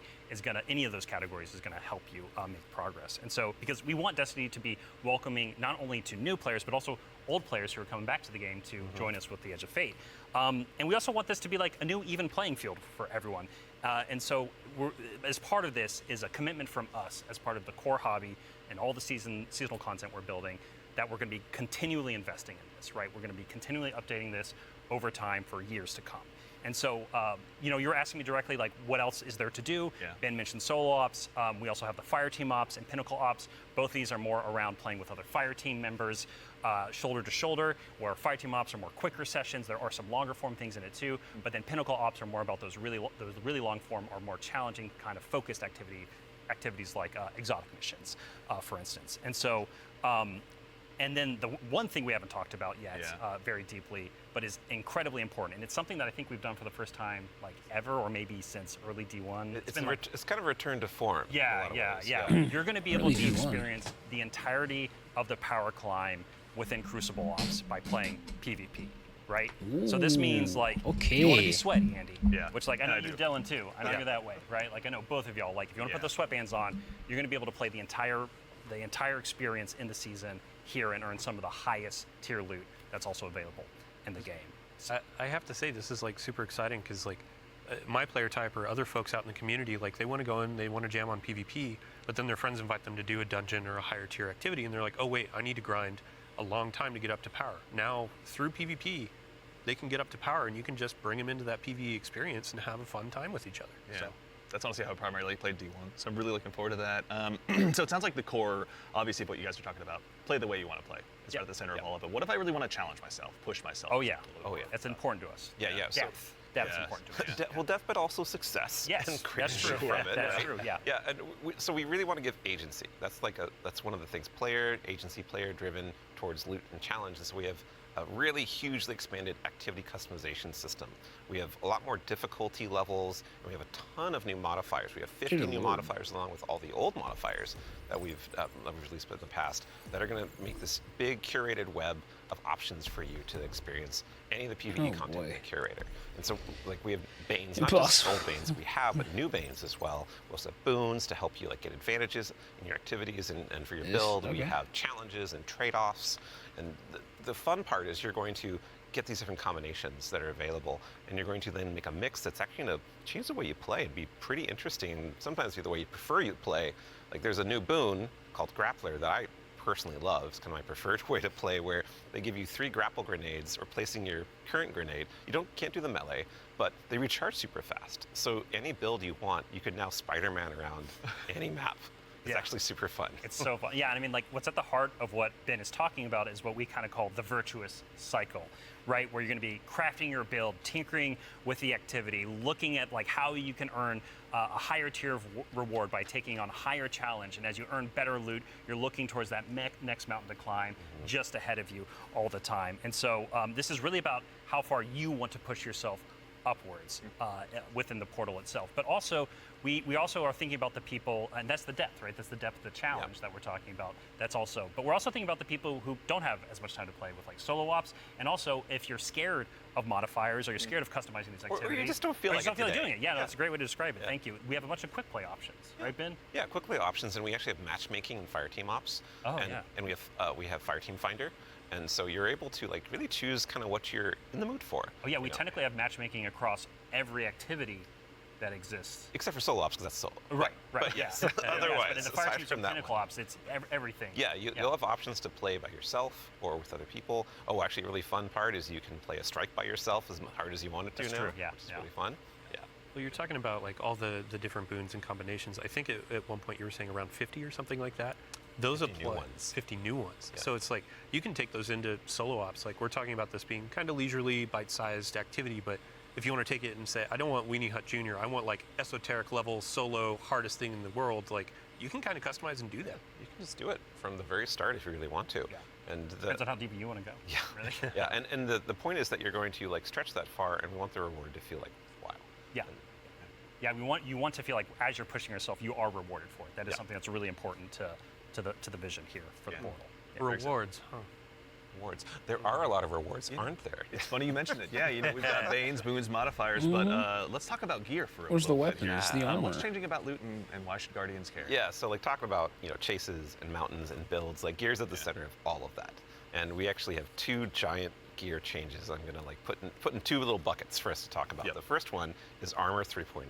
any of those categories is gonna help you make progress. And so, because we want Destiny to be welcoming not only to new players, but also old players who are coming back to the game to join us with the Edge of Fate. And we also want this to be like a new even playing field for everyone. And so, as part of this is a commitment from us, as part of the core hobby and all the seasonal content we're building, that we're going to be continually investing in this, right? We're going to be continually updating this over time for years to come. And so, you're asking me directly, what else is there to do? Yeah. Ben mentioned solo ops. We also have the fire team ops and pinnacle ops. Both of these are more around playing with other fire team members, shoulder to shoulder, where fire team ops are more quicker sessions. There are some longer form things in it too, but then pinnacle ops are more about those really long form or more challenging kind of focused activities like exotic missions, for instance. And so, and then the one thing we haven't talked about yet very deeply, but is incredibly important, and it's something that I think we've done for the first time ever, or maybe since early D1. It's kind of a return to form. Yeah. You're going to be able to experience the entirety of the power climb within Crucible Ops by playing PvP. Right? So this means you want to be sweaty, Andy. Yeah. Which I know I you, do. Dylan, too. I know you're that way, right? I know both of y'all. If you want to put the sweatbands on, you're going to be able to play the entire experience in the season here and earn some of the highest tier loot that's also available in the game. I have to say, this is super exciting, because my player type or other folks out in the community, they want to go in, they want to jam on PvP, but then their friends invite them to do a dungeon or a higher tier activity, and they're like, oh wait, I need to grind a long time to get up to power. Now, through PvP, they can get up to power, and you can just bring them into that PvE experience and have a fun time with each other. Yeah. So. That's honestly how I primarily played D1, so I'm really looking forward to that. So it sounds like the core, obviously, of what you guys are talking about, play the way you want to play. It's at the center of all of it. What if I really want to challenge myself, push myself? Oh yeah. Yeah. That's important to us. Yeah. So That's important to us. well, death, but also success. Yes, and that's true. from it, That's right? true. Yeah. Yeah, and so we really want to give agency. That's that's one of the things. Player driven towards loot and challenge. And so we have a really hugely expanded activity customization system. We have a lot more difficulty levels, and we have a ton of new modifiers. We have 50 new modifiers along with all the old modifiers that we've released in the past that are going to make this big curated web of options for you to experience any of the PvE content in the curator. And so, we have Banes, not just old Banes we have, but new Banes as well. We also have boons to help you get advantages in your activities and for your build. We have challenges and trade-offs. And the fun part is you're going to get these different combinations that are available, and you're going to then make a mix that's actually going to change the way you play and be pretty interesting, and sometimes be the way you prefer you play. There's a new boon called Grappler that I personally love. It's kind of my preferred way to play, where they give you 3 grapple grenades, replacing your current grenade. You can't do the melee, but they recharge super fast. So any build you want, you could now Spider-Man around any map. It's actually super fun. It's so fun. Yeah, and I mean, like, what's at the heart of what Ben is talking about is what we kind of call the virtuous cycle, right? Where you're going to be crafting your build, tinkering with the activity, looking at like how you can earn a higher tier of reward by taking on a higher challenge. And as you earn better loot, you're looking towards that next mountain to climb just ahead of you all the time. And so this is really about how far you want to push yourself upwards within the portal itself. But also, we also are thinking about the people, and that's the depth, right? That's the depth of the challenge that we're talking about. That's also, but we're also thinking about the people who don't have as much time to play with like solo ops, and also if you're scared of modifiers or you're scared of customizing these activities. Or you just don't feel or like you don't it feel like today. doing it. Yeah, that's a great way to describe it. Thank you. We have a bunch of quick play options, right, Ben? Yeah, quick play options, and we actually have matchmaking and fire team ops. Oh, and, yeah. And we have fire team finder. And so you're able to like really choose kind of what you're in the mood for. Oh yeah, we technically have matchmaking across every activity that exists. Except for solo ops, because that's solo. Right. But yes, Yes, otherwise, but in the fire aside teams from or that pinnacle one. ops, it's everything. Yeah, you'll have options to play by yourself or with other people. Oh, actually, a really fun part is you can play a strike by yourself as hard as you want it to That's now. true, yeah, Which is yeah. really fun. Yeah. Well, you're talking about like all the different boons and combinations. I think at one point you were saying around 50 or something like that. Those 50 new apply. ones. 50 new ones. Yeah. So it's like you can take those into solo ops. Like we're talking about this being kind of leisurely, bite-sized activity, but if you want to take it and say, I don't want Weenie Hut Jr., I want like esoteric level solo hardest thing in the world, like you can kind of customize and do that. You can just do it from the very start if you really want to. Yeah. And Depends on how deep you want to go. Yeah. Really. yeah, and the point is that you're going to like stretch that far, and we want the reward to feel like wow. Yeah. Yeah, you want to feel like as you're pushing yourself, you are rewarded for it. That is something that's really important to the vision here for the portal. Yeah. Rewards, huh? Rewards. There are a lot of rewards, aren't there? It's funny you mentioned it. Yeah, we've got Banes, boons, modifiers, but let's talk about gear for a Where's the little bit. weapons, the armor? What's changing about loot and why should Guardians care? Yeah, so like talking about chases and mountains and builds, like gear's at the center of all of that. And we actually have 2 giant gear changes I'm gonna like put in 2 little buckets for us to talk about. Yep. The first one is Armor 3.0.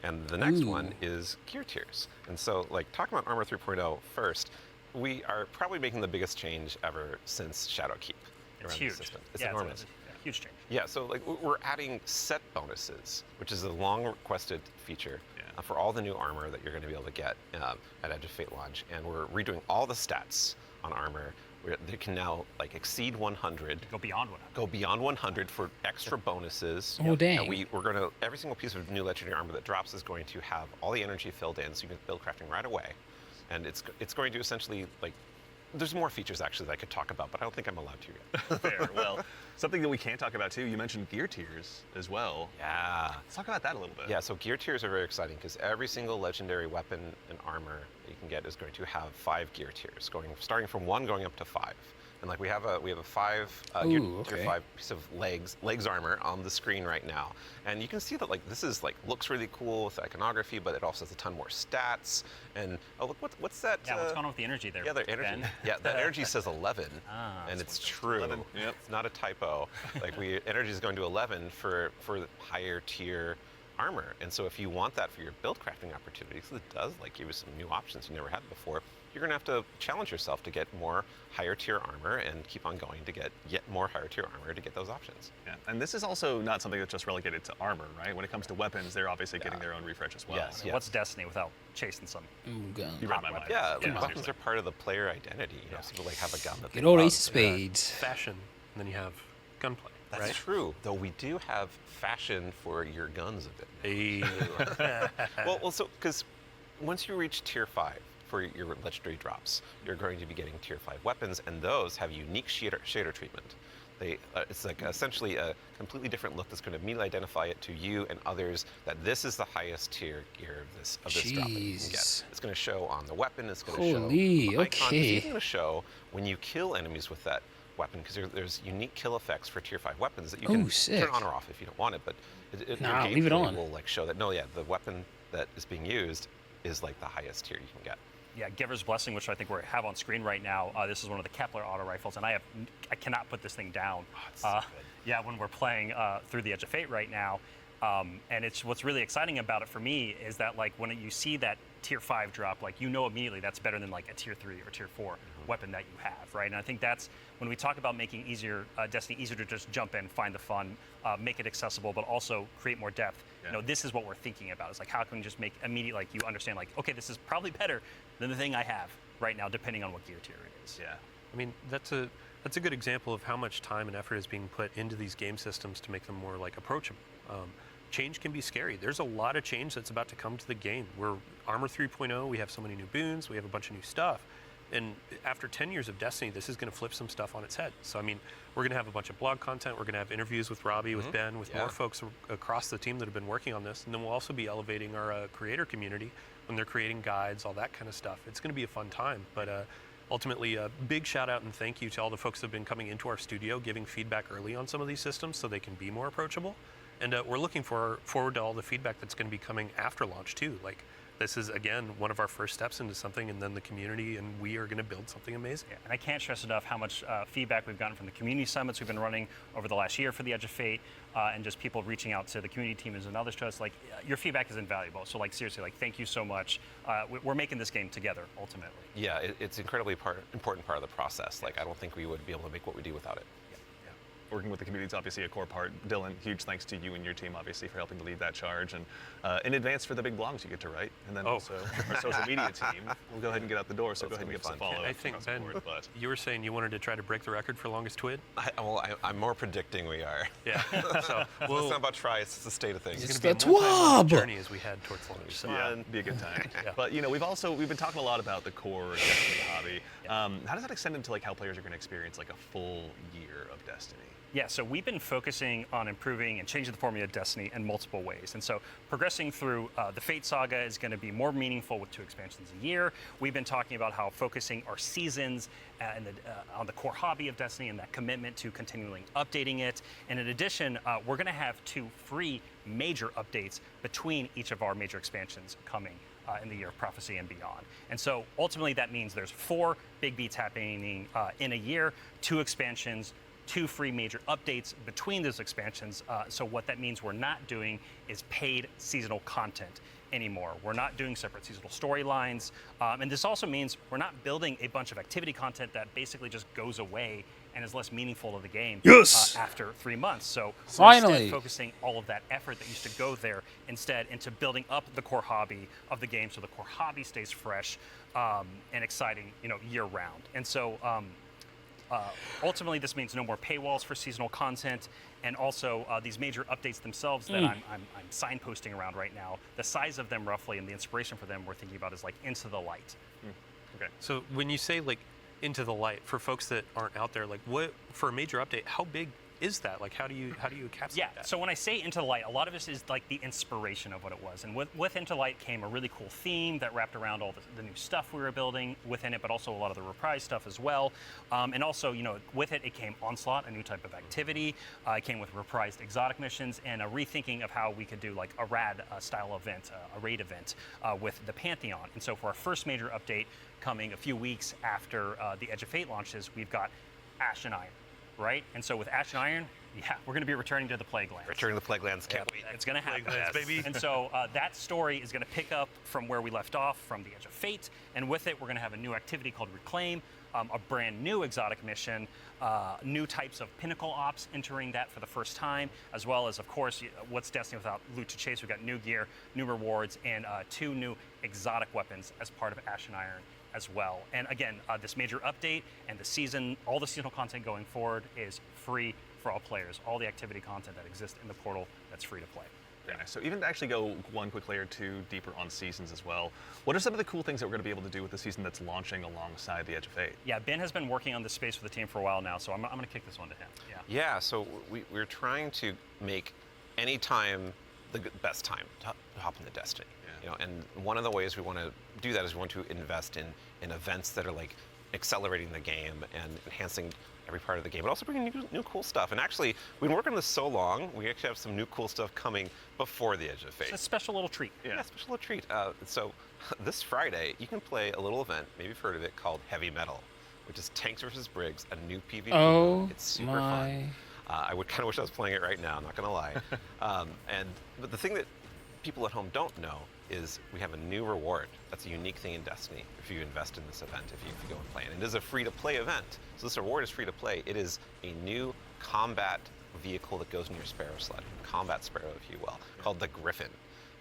And the next one is gear tiers. And so like talking about Armor 3.0 first, we are probably making the biggest change ever since Shadowkeep. It's around huge. the system. It's yeah, enormous. It's a huge change. Yeah, so like we're adding set bonuses, which is a long requested feature for all the new armor that you're going to be able to get at Edge of Fate launch, and we're redoing all the stats on armor. They can now like exceed 100. Go beyond 100. Go beyond 100 for extra bonuses. Oh, dang. And we're going to every single piece of new legendary armor that drops is going to have all the energy filled in, so you can build crafting right away, and it's going to essentially like. There's more features actually that I could talk about, but I don't think I'm allowed to yet. Fair. Well, something that we can talk about too, you mentioned gear tiers as well. Yeah. Let's talk about that a little bit. Yeah, so gear tiers are very exciting because every single legendary weapon and armor that you can get is going to have 5 gear tiers, starting from 1 going up to 5. And like we have a 5 tier 5 piece of legs armor on the screen right now, and you can see that like this is like looks really cool with iconography, but it also has a ton more stats. And oh look, what's that? Yeah, what's going on with the energy there? Yeah, the energy. Ben? Yeah, that energy says 11, Ah, and that's it's true. 11, yep. It's not a typo. Like energy is going to 11 for the higher tier armor, and so if you want that for your build crafting opportunities, it does like give you some new options you never had before. You're going to have to challenge yourself to get more higher tier armor and keep on going to get yet more higher tier armor to get those options. Yeah. And this is also not something that's just relegated to armor, right? When it comes to weapons, they're obviously getting their own refresh as well. Yes. What's Destiny without chasing some? You read Hot my mind. Yeah, Yeah, weapons seriously. are part of the player identity. You know, some people like have a gun that Good they old love. Ace of Spades. Fashion, and then you have gunplay, That's right? true, though we do have fashion for your guns a bit. Hey. well, so because once you reach tier 5 for your legendary drops, you're going to be getting tier 5 weapons, and those have unique shader treatment. It's like essentially a completely different look that's going to immediately identify it to you and others that this is the highest tier gear of this drop that you can Jeez. get. It's going to show on the weapon. It's going to show Holy, on the icon. It's okay. even going to show when you kill enemies with that weapon, because there's unique kill effects for tier 5 weapons that you can Ooh, sick. turn on or off if you don't want it, but Nah, your leave it gameplay on. will like show that the weapon that is being used is like the highest tier you can get. Yeah, Giver's Blessing, which I think we have on screen right now. This is one of the Kepler auto rifles, and I cannot put this thing down. it's so good. Yeah, when we're playing through the Edge of Fate right now, and it's what's really exciting about it for me is that like when you see that tier 5 drop, like you know immediately that's better than like a tier 3 or tier 4 weapon that you have, right? And I think that's when we talk about making Destiny easier to just jump in, find the fun, make it accessible, but also create more depth. Yeah. You know, this is what we're thinking about. It's like how can we just make immediate, like you understand, like okay, this is probably better than the thing I have right now, depending on what gear tier it is. Yeah. I mean, that's a good example of how much time and effort is being put into these game systems to make them more like approachable. Change can be scary. There's a lot of change that's about to come to the game. We're Armor 3.0, we have so many new boons, we have a bunch of new stuff. And after 10 years of Destiny, this is going to flip some stuff on its head. So, I mean, we're going to have a bunch of blog content. We're going to have interviews with Robbie, with Ben, with more folks across the team that have been working on this. And then we'll also be elevating our creator community when they're creating guides, all that kind of stuff. It's going to be a fun time. But ultimately, a big shout out and thank you to all the folks that have been coming into our studio, giving feedback early on some of these systems so they can be more approachable. And we're looking forward to all the feedback that's going to be coming after launch, too. Like, this is, again, one of our first steps into something, and then the community and we are going to build something amazing. Yeah, and I can't stress enough how much feedback we've gotten from the community summits we've been running over the last year for the Edge of Fate, and just people reaching out to the community teams and others to us. Like, your feedback is invaluable. So, like, seriously, like, thank you so much. We're making this game together, ultimately. Yeah, it's incredibly important part of the process. Like, I don't think we would be able to make what we do without it. Working with the community is obviously a core part. Dylan, huge thanks to you and your team, obviously, for helping to lead that charge. And in advance for the big blogs you get to write. And then also our social media team. We'll go ahead and get out the door, so go ahead and give us a follow. I think, Ben, you were saying you wanted to try to break the record for longest TWID? I'm more predicting we are. Yeah. So it's not about try, it's the state of things. It's going to be a multi-month journey as we head towards launch. So. Yeah, be a good time. But, you know, we've been talking a lot about the core Destiny hobby. How does that extend into, like, how players are going to experience, like, a full year of Destiny? Yeah, so we've been focusing on improving and changing the formula of Destiny in multiple ways. And so progressing through the Fate Saga is going to be more meaningful with 2 expansions a year. We've been talking about how focusing our seasons on the core hobby of Destiny and that commitment to continually updating it. And in addition, we're going to have 2 free major updates between each of our major expansions coming in the Year of Prophecy and beyond. And so ultimately that means there's 4 big beats happening in a year, 2 expansions, 2 free major updates between those expansions. So what that means we're not doing is paid seasonal content anymore. We're not doing separate seasonal storylines. And this also means we're not building a bunch of activity content that basically just goes away and is less meaningful to the game after 3 months. So we're instead focusing all of that effort that used to go there instead into building up the core hobby of the game so the core hobby stays fresh and exciting, year round. And so ultimately, this means no more paywalls for seasonal content, and also these major updates themselves that I'm signposting around right now. The size of them, roughly, and the inspiration for them we're thinking about is like Into the Light. Okay. So when you say like Into the Light, for folks that aren't out there, like what for a major update, how big is that? Like, how do you encapsulate that? So when I say Into the Light, a lot of this is like the inspiration of what it was. And with Into the Light came a really cool theme that wrapped around all the new stuff we were building within it, but also a lot of the reprise stuff as well. And also, with it came Onslaught, a new type of activity. It came with reprised exotic missions and a rethinking of how we could do like a rad style event, a raid event with the Pantheon. And so for our first major update coming a few weeks after the Edge of Fate launches, we've got Ash and Iron. Right? And so with Ash and Iron, we're going to be returning to the Plaguelands. Returning to the Plaguelands, can't wait. It's going to happen. Plaguelands, baby. And so that story is going to pick up from where we left off from the Edge of Fate. And with it, we're going to have a new activity called Reclaim, a brand new exotic mission, new types of pinnacle ops entering that for the first time, as well as, of course, what's Destiny without loot to chase? We've got new gear, new rewards, and 2 new exotic weapons as part of Ash and Iron as well. And again, this major update and all the seasonal content going forward is free for all players. All the activity content that exists in the portal, that's free to play. Very nice. So even to actually go one quick layer 2 deeper on seasons as well, what are some of the cool things that we're going to be able to do with the season that's launching alongside the Edge of Fate? Yeah, Ben has been working on this space with the team for a while now, so I'm going to kick this one to him. Yeah, so we're trying to make any time the best time to hop into Destiny. And one of the ways we want to do that is we want to invest in events that are like accelerating the game and enhancing every part of the game, but also bringing new cool stuff. And actually, we've been working on this so long, we actually have some new cool stuff coming before the Edge of Fate. It's a special little treat. Yeah, special little treat. So this Friday, you can play a little event, maybe you've heard of it, called Heavy Metal, which is Tanks vs. Briggs, a new PvP. Oh, it's super fun. I would kind of wish I was playing it right now, I'm not going to lie. But the thing that people at home don't know is we have a new reward. That's a unique thing in Destiny if you invest in this event, if you go and play. And it is a free-to-play event. So this reward is free to play. It is a new combat vehicle that goes in your Sparrow sled, combat Sparrow, if you will, called the Griffin.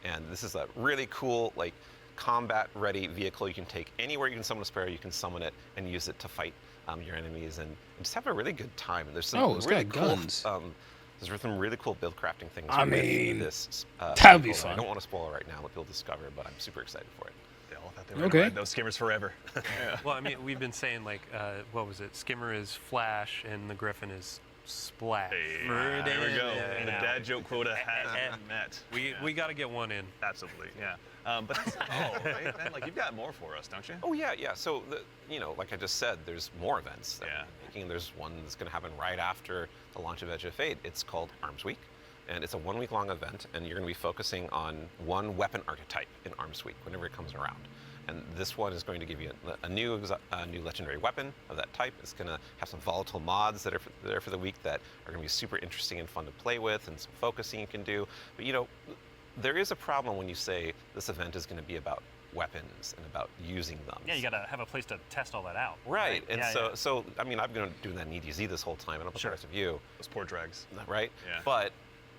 And this is a really cool, like, combat-ready vehicle you can take anywhere you can summon a Sparrow. You can summon it and use it to fight your enemies and just have a really good time. There's some it's really got cool, guns. there's some really cool build crafting things. I with mean, this that would be vehicle. fun. I don't want to spoil it right now. Let people discover, but I'm super excited for it. They all thought they were Okay. gonna ride those skimmers forever. Yeah. Well, I mean, we've been saying like, what was it? Skimmer is Flash, and the Griffin is Splash. Hey, there we go. Yeah. The dad joke quota has been met. We got to get one in. Absolutely, yeah. But that's not all, right? Man, like, you've got more for us, don't you? Oh yeah. So like I just said, there's more events that Yeah. we're making. There's one that's going to happen right after the launch of Edge of Fate. It's called Arms Week, and it's a 1 week long event, and you're going to be focusing on one weapon archetype in Arms Week whenever it comes around. And this one is going to give you a new legendary weapon of that type. It's going to have some volatile mods that are there for the week that are going to be super interesting and fun to play with, and some focusing you can do. But there is a problem when you say this event is going to be about weapons and about using them. Yeah, you got to have a place to test all that out. Right, and Yeah, so I mean, I've been doing that in EDZ this whole time, and I'm Sure. the rest of you, Those poor dregs. right? Yeah. But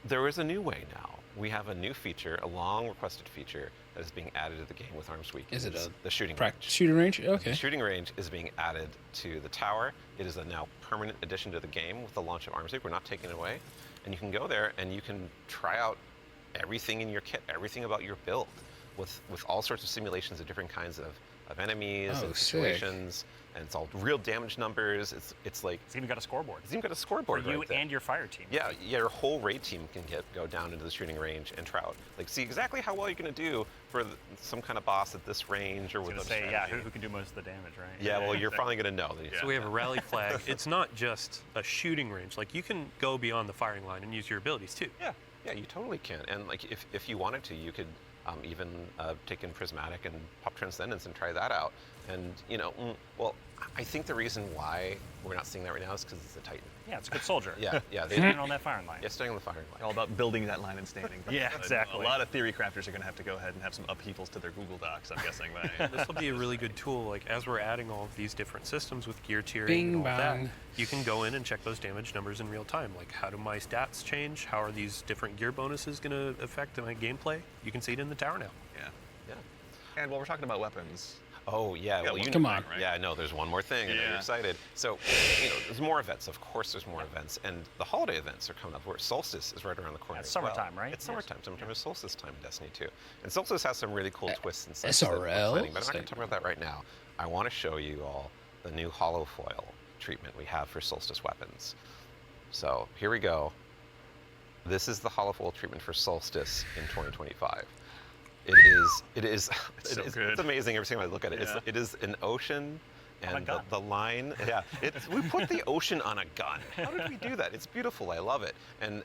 there is a new way now. We have a new feature, a long-requested feature that is being added to the game with Arms Week. Is it the shooting Practice range? shooting range? Okay. The shooting range is being added to the tower. It is a now permanent addition to the game with the launch of Arms Week. We're not taking it away, and you can go there and you can try out everything in your kit, everything about your build, with all sorts of simulations of different kinds of enemies Oh, and sick. situations, and it's all real damage numbers. It's like It's even got a scoreboard it's even got a for scoreboard you right there. and your fire team. Yeah, your whole raid team can go down into the shooting range and try out, like, see exactly how well you're going to do for some kind of boss at this range or I was with gonna a say, yeah, strategy. who can do most of the damage, right? Yeah, well, you're finally going to know. That So we have a rally flag. It's not just a shooting range. Like, you can go beyond the firing line and use your abilities too. Yeah, you totally can. And like, if you wanted to, you could even take in Prismatic and pop Transcendence and try that out. And well, I think the reason why we're not seeing that right now is because it's a Titan. Yeah, it's a good soldier. Yeah, they Standing on that firing line. yeah, staying on the firing line. All about building that line and standing. Yeah, exactly. A lot of theory crafters are going to have to go ahead and have some upheavals to their Google Docs, I'm guessing. This will be a really good tool. Like, as we're adding all of these different systems with gear tiering Bing and all that, bang. you can go in and check those damage numbers in real time. Like, how do my stats change? How are these different gear bonuses going to affect my gameplay? You can see it in the tower now. Yeah. Yeah. And while we're talking about weapons, Oh yeah, well one you Come thing, on. right? Yeah, no, there's one more thing. I know Yeah. you're excited. So, there's more events. Of course, there's more events, and the holiday events are coming up. Where Solstice is right around the corner. It's as well. summertime, right? It's Yes. summertime. Summertime is Solstice time in Destiny 2, and Solstice has some really cool twists and such. SRL? that we're planning, but I'm not going to talk about that right now. I want to show you all the new hollow foil treatment we have for Solstice weapons. So here we go. This is the hollow foil treatment for Solstice in 2025. It is so it's good. amazing every time I look at it. Yeah. It is an ocean, On a and gun. the line. Yeah, we put the ocean on a gun. How did we do that? It's beautiful. I love it. And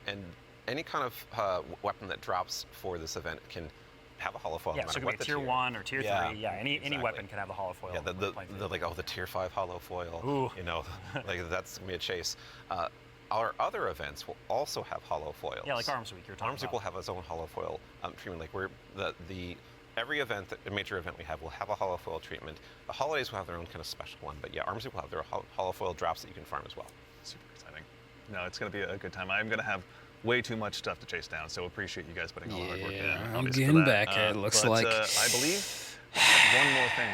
any kind of weapon that drops for this event can have a hollow foil. Yeah, no so it matter could be a what tier the 1 or tier 3. Yeah, Yeah, any exactly. weapon can have a hollow foil. Yeah, when we're playing through the the tier 5 hollow foil. Ooh. Like that's gonna be a chase. Our other events will also have hollow foils. Yeah, like Arms Week you're talking Arms Week about. will have its own hollow foil treatment. Like every event, a major event we have will have a hollow foil treatment. The holidays will have their own kind of special one, but yeah, Arms Week will have their hollow foil drops that you can farm as well. super exciting. No, it's going to be a good time. I'm going to have way too much stuff to chase down, so appreciate you guys putting all the hard work in. Yeah, I'm obviously, for getting that. back at it, looks but, like. I believe one more thing.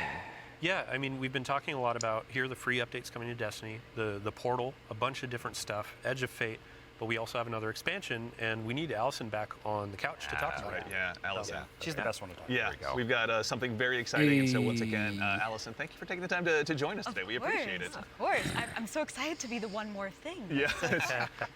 Yeah, I mean, we've been talking a lot about here are the free updates coming to Destiny, the portal, a bunch of different stuff, Edge of Fate, but we also have another expansion, and we need Allison back on the couch to talk about Right, it. yeah, Allison. She's the best one to talk Yeah, There we go. we've got something very exciting, and so once Hey. again, Allison, thank you for taking the time to join us today. We appreciate it. Of course. I'm so excited to be the one more thing. Yeah,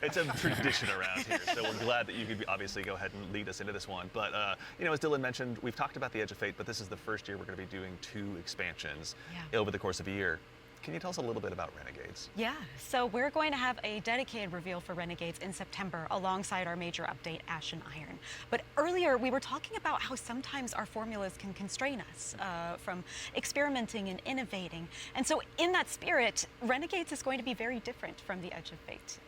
it's a tradition around here, so we're glad that you could obviously go ahead and lead us into this one. But, as Dylan mentioned, we've talked about the Edge of Fate, but this is the first year we're going to be doing 2 expansions Yeah. over the course of a year. can you tell us a little bit about Renegades? Yeah, so we're going to have a dedicated reveal for Renegades in September alongside our major update, Ashen Iron. But earlier we were talking about how sometimes our formulas can constrain us from experimenting and innovating. And so in that spirit, Renegades is going to be very different from the Edge of Fate.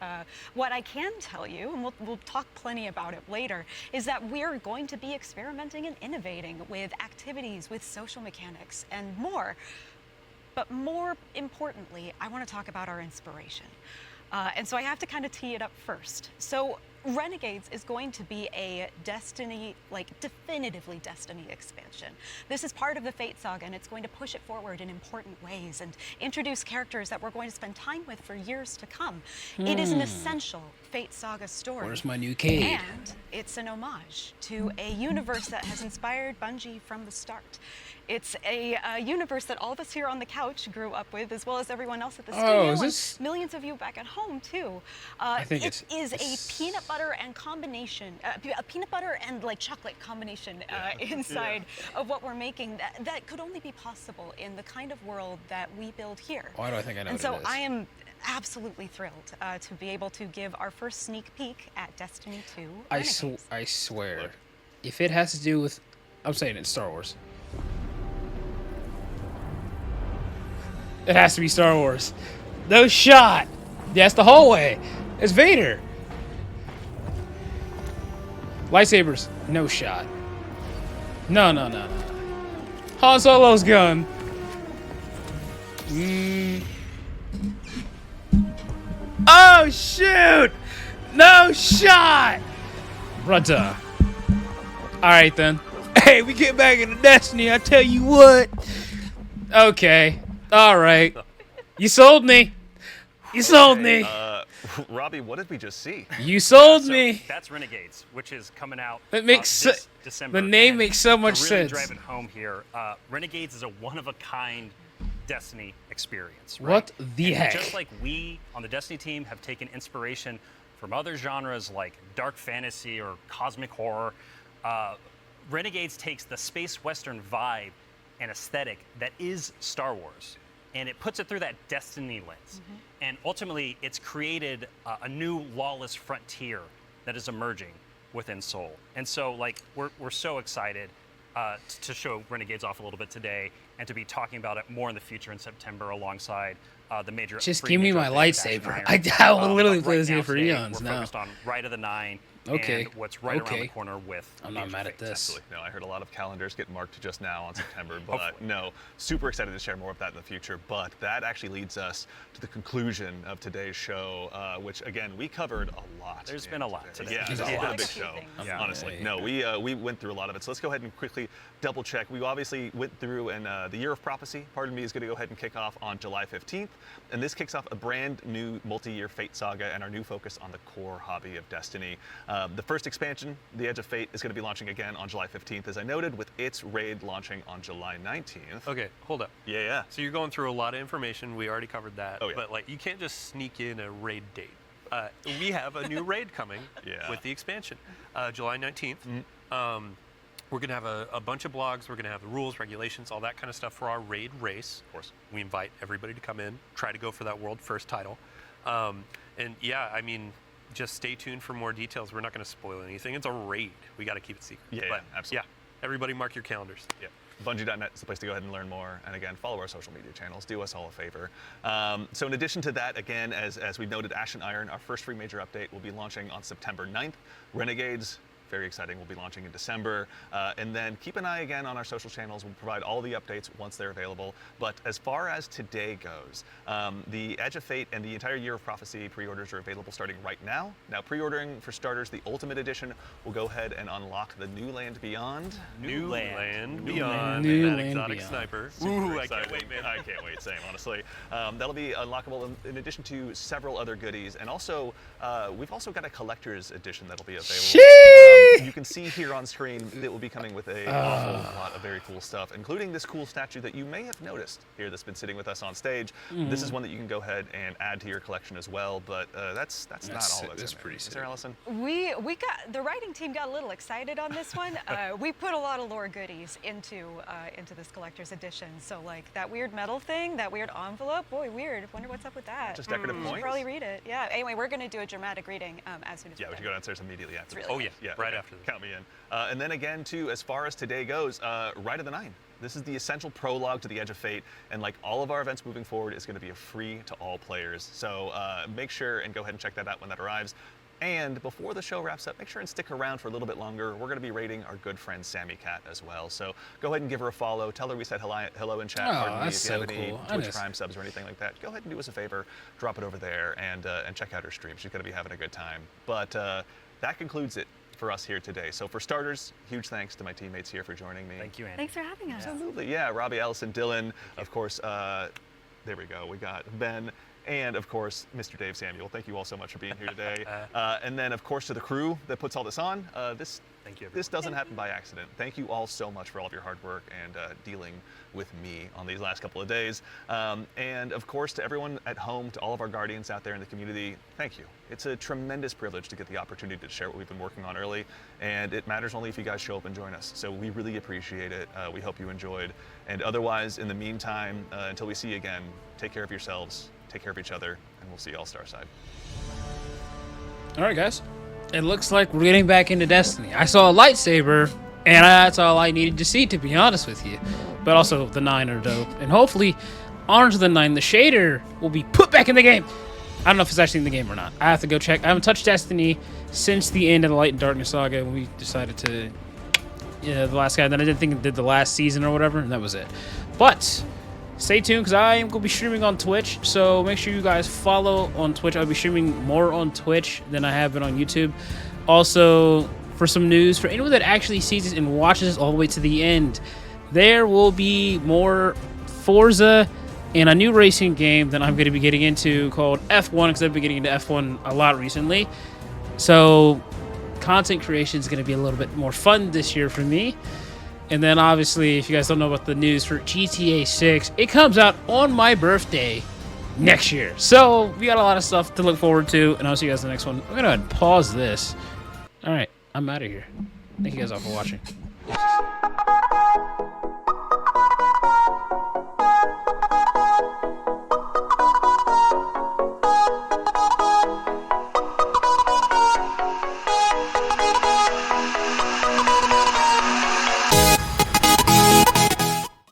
What I can tell you, and we'll talk plenty about it later, is that we're going to be experimenting and innovating with activities, with social mechanics, and more. But more importantly, I want to talk about our inspiration. And so I have to kind of tee it up first. So Renegades is going to be a Destiny, like definitively Destiny expansion. This is part of the Fate Saga, and it's going to push it forward in important ways and introduce characters that we're going to spend time with for years to come. It is an essential Fate Saga story. Where's my new Cade? And it's an homage to a universe that has inspired Bungie from the start. It's a universe that all of us here on the couch grew up with, as well as everyone else at the studio, is and millions of you back at home too. I think it is a peanut butter and combination, a peanut butter and like chocolate combination inside of what we're making that could only be possible in the kind of world that we build here. Why do I think I know And what so it is? I am absolutely thrilled to be able to give our first sneak peek at Destiny 2 Renegades. I swear, if it has to do with, I'm saying it's Star Wars. It has to be Star Wars. No shot. That's the hallway. It's Vader. Lightsabers. No shot. No. Han Solo's gun. Oh, shoot. No shot. Brother. All right, then. Hey, we get back into Destiny. I tell you what. Okay. All right. You sold me. You sold me. Robbie, what did we just see? You sold So me. that's Renegades, which is coming out That makes this December. the name And makes so much to really sense. drive it home here, Renegades is a one-of-a-kind Destiny experience. What right? the And heck? Just like we on the Destiny team have taken inspiration from other genres like dark fantasy or cosmic horror, Renegades takes the space western vibe and aesthetic that is Star Wars, and it puts it through that Destiny lens. And ultimately, it's created a new lawless frontier that is emerging within Seoul. And so, like, we're so excited to show Renegades off a little bit today and to be talking about it more in the future in September alongside the major. Just three give me major my updates of Ashen lightsaber. Iron. I will literally But play right this game now for today, eons we're now. focused on Rite of the Nine. Okay, And what's right around the okay. corner with. I'm the not Age mad of at Fate. this. Absolutely. No, I heard a lot of calendars get marked just now on September, but Hopefully. no, super excited to share more of that in the future. But that actually leads us to the conclusion of today's show, which again we covered a lot. There's been a lot today. Yeah, There's it's a been a lot. big A few show. things. Yeah. Honestly, Yeah. no, we went through a lot of it. So let's go ahead and quickly double check. We obviously went through, and the Year of Prophecy, pardon me, is going to go ahead and kick off on July 15th, and this kicks off a brand new multi-year Fate Saga and our new focus on the core hobby of Destiny. The first expansion, The Edge of Fate, is going to be launching again on July 15th, as I noted, with its raid launching on July 19th. Okay, hold up. Yeah. So you're going through a lot of information. We already covered that. Oh, yeah. But like, you can't just sneak in a raid date. We have a new raid coming Yeah. with the expansion, July 19th. We're gonna have a bunch of blogs. We're gonna have the rules, regulations, all that kind of stuff for our raid race. Of course. We invite everybody to come in, try to go for that world first title. And yeah, I mean, just stay tuned for more details. We're not going to spoil anything. It's a raid. We got to keep it secret. Yeah, but absolutely. Yeah, everybody mark your calendars. Yeah. Bungie.net is the place to go ahead and learn more. And again, follow our social media channels. Do us all a favor. So in addition to that, again, as we noted, Ashen Iron, our first free major update, will be launching on September 9th. Renegades, very exciting, will be launching in December. And then keep an eye again on our social channels. We'll provide all the updates once they're available. But as far as today goes, the Edge of Fate and the entire Year of Prophecy pre-orders are available starting right now. Now, pre-ordering for starters, the Ultimate Edition will go ahead and unlock the New Land Beyond. New Land New Beyond. New that Land exotic Beyond. sniper. Super Ooh, I excited. can't wait, man. I can't wait, same, honestly. That'll be unlockable in addition to several other goodies. And also, we've also got a collector's edition that'll be available. you can see here on screen, it will be coming with a awful lot of very cool stuff, including this cool statue that you may have noticed here that's been sitting with us on stage. This is one that you can go ahead and add to your collection as well, but that's not all that's pretty Is sick. there, Allison? We got the writing team got a little excited on this one. We put a lot of lore goodies into this collector's edition. So like that weird metal thing, that weird envelope, boy, weird. Wonder what's up with that. Just decorative You should points? probably read it. Yeah. Anyway, we're gonna do a dramatic reading as soon as Yeah, we we're should done. go downstairs immediately after. It's this. really Oh yeah, right okay. after this. Count me in. And then again, too, as far as today goes, Rite of the Nine. This is the essential prologue to the Edge of Fate, and like all of our events moving forward, is going to be a free to all players. So make sure and go ahead and check that out when that arrives. And before the show wraps up, make sure and stick around for a little bit longer. We're going to be rating our good friend Sammy Cat as well. So go ahead and give her a follow. Tell her we said hello in chat. Oh, Pardon me. that's if you have so any cool. I Twitch miss- Prime subs or anything like that, go ahead and do us a favor. Drop it over there and check out her stream. She's going to be having a good time. But that concludes it for us here today. So for starters, huge thanks to my teammates here for joining me. Thank you, Andy. Thanks for having us. Absolutely, yeah. Robbie, Allison, Dylan, of course. There we go. We got Ben, and of course, Mr. Dave Samuel. Thank you all so much for being here today. And then, of course, to the crew that puts all this on. Thank you, This doesn't happen by accident. Thank you all so much for all of your hard work and dealing with me on these last couple of days. And of course, to everyone at home, to all of our guardians out there in the community, thank you. It's a tremendous privilege to get the opportunity to share what we've been working on early, and it matters only if you guys show up and join us. So we really appreciate it. We hope you enjoyed. And otherwise, in the meantime, until we see you again, take care of yourselves, take care of each other, and we'll see you all Starside. All right, guys. It looks like we're getting back into Destiny. I saw a lightsaber, and that's all I needed to see, to be honest with you. But also, the 9 are dope. And hopefully, honor to the 9, the shader will be put back in the game. I don't know if it's actually in the game or not. I have to go check. I haven't touched Destiny since the end of the Light and Darkness saga when we decided to, the last guy. Then I didn't think it did the last season or whatever, and that was it. But stay tuned, because I am going to be streaming on Twitch, so make sure you guys follow on Twitch. I'll be streaming more on Twitch than I have been on YouTube. Also, for some news, for anyone that actually sees this and watches this all the way to the end, there will be more Forza and a new racing game that I'm going to be getting into called F1, because I've been getting into F1 a lot recently. So content creation is going to be a little bit more fun this year for me. And then obviously, if you guys don't know about the news for GTA 6, it comes out on my birthday next year. So we got a lot of stuff to look forward to, and I'll see you guys in the next one. I'm going to pause this. All right, I'm out of here. Thank you guys all for watching.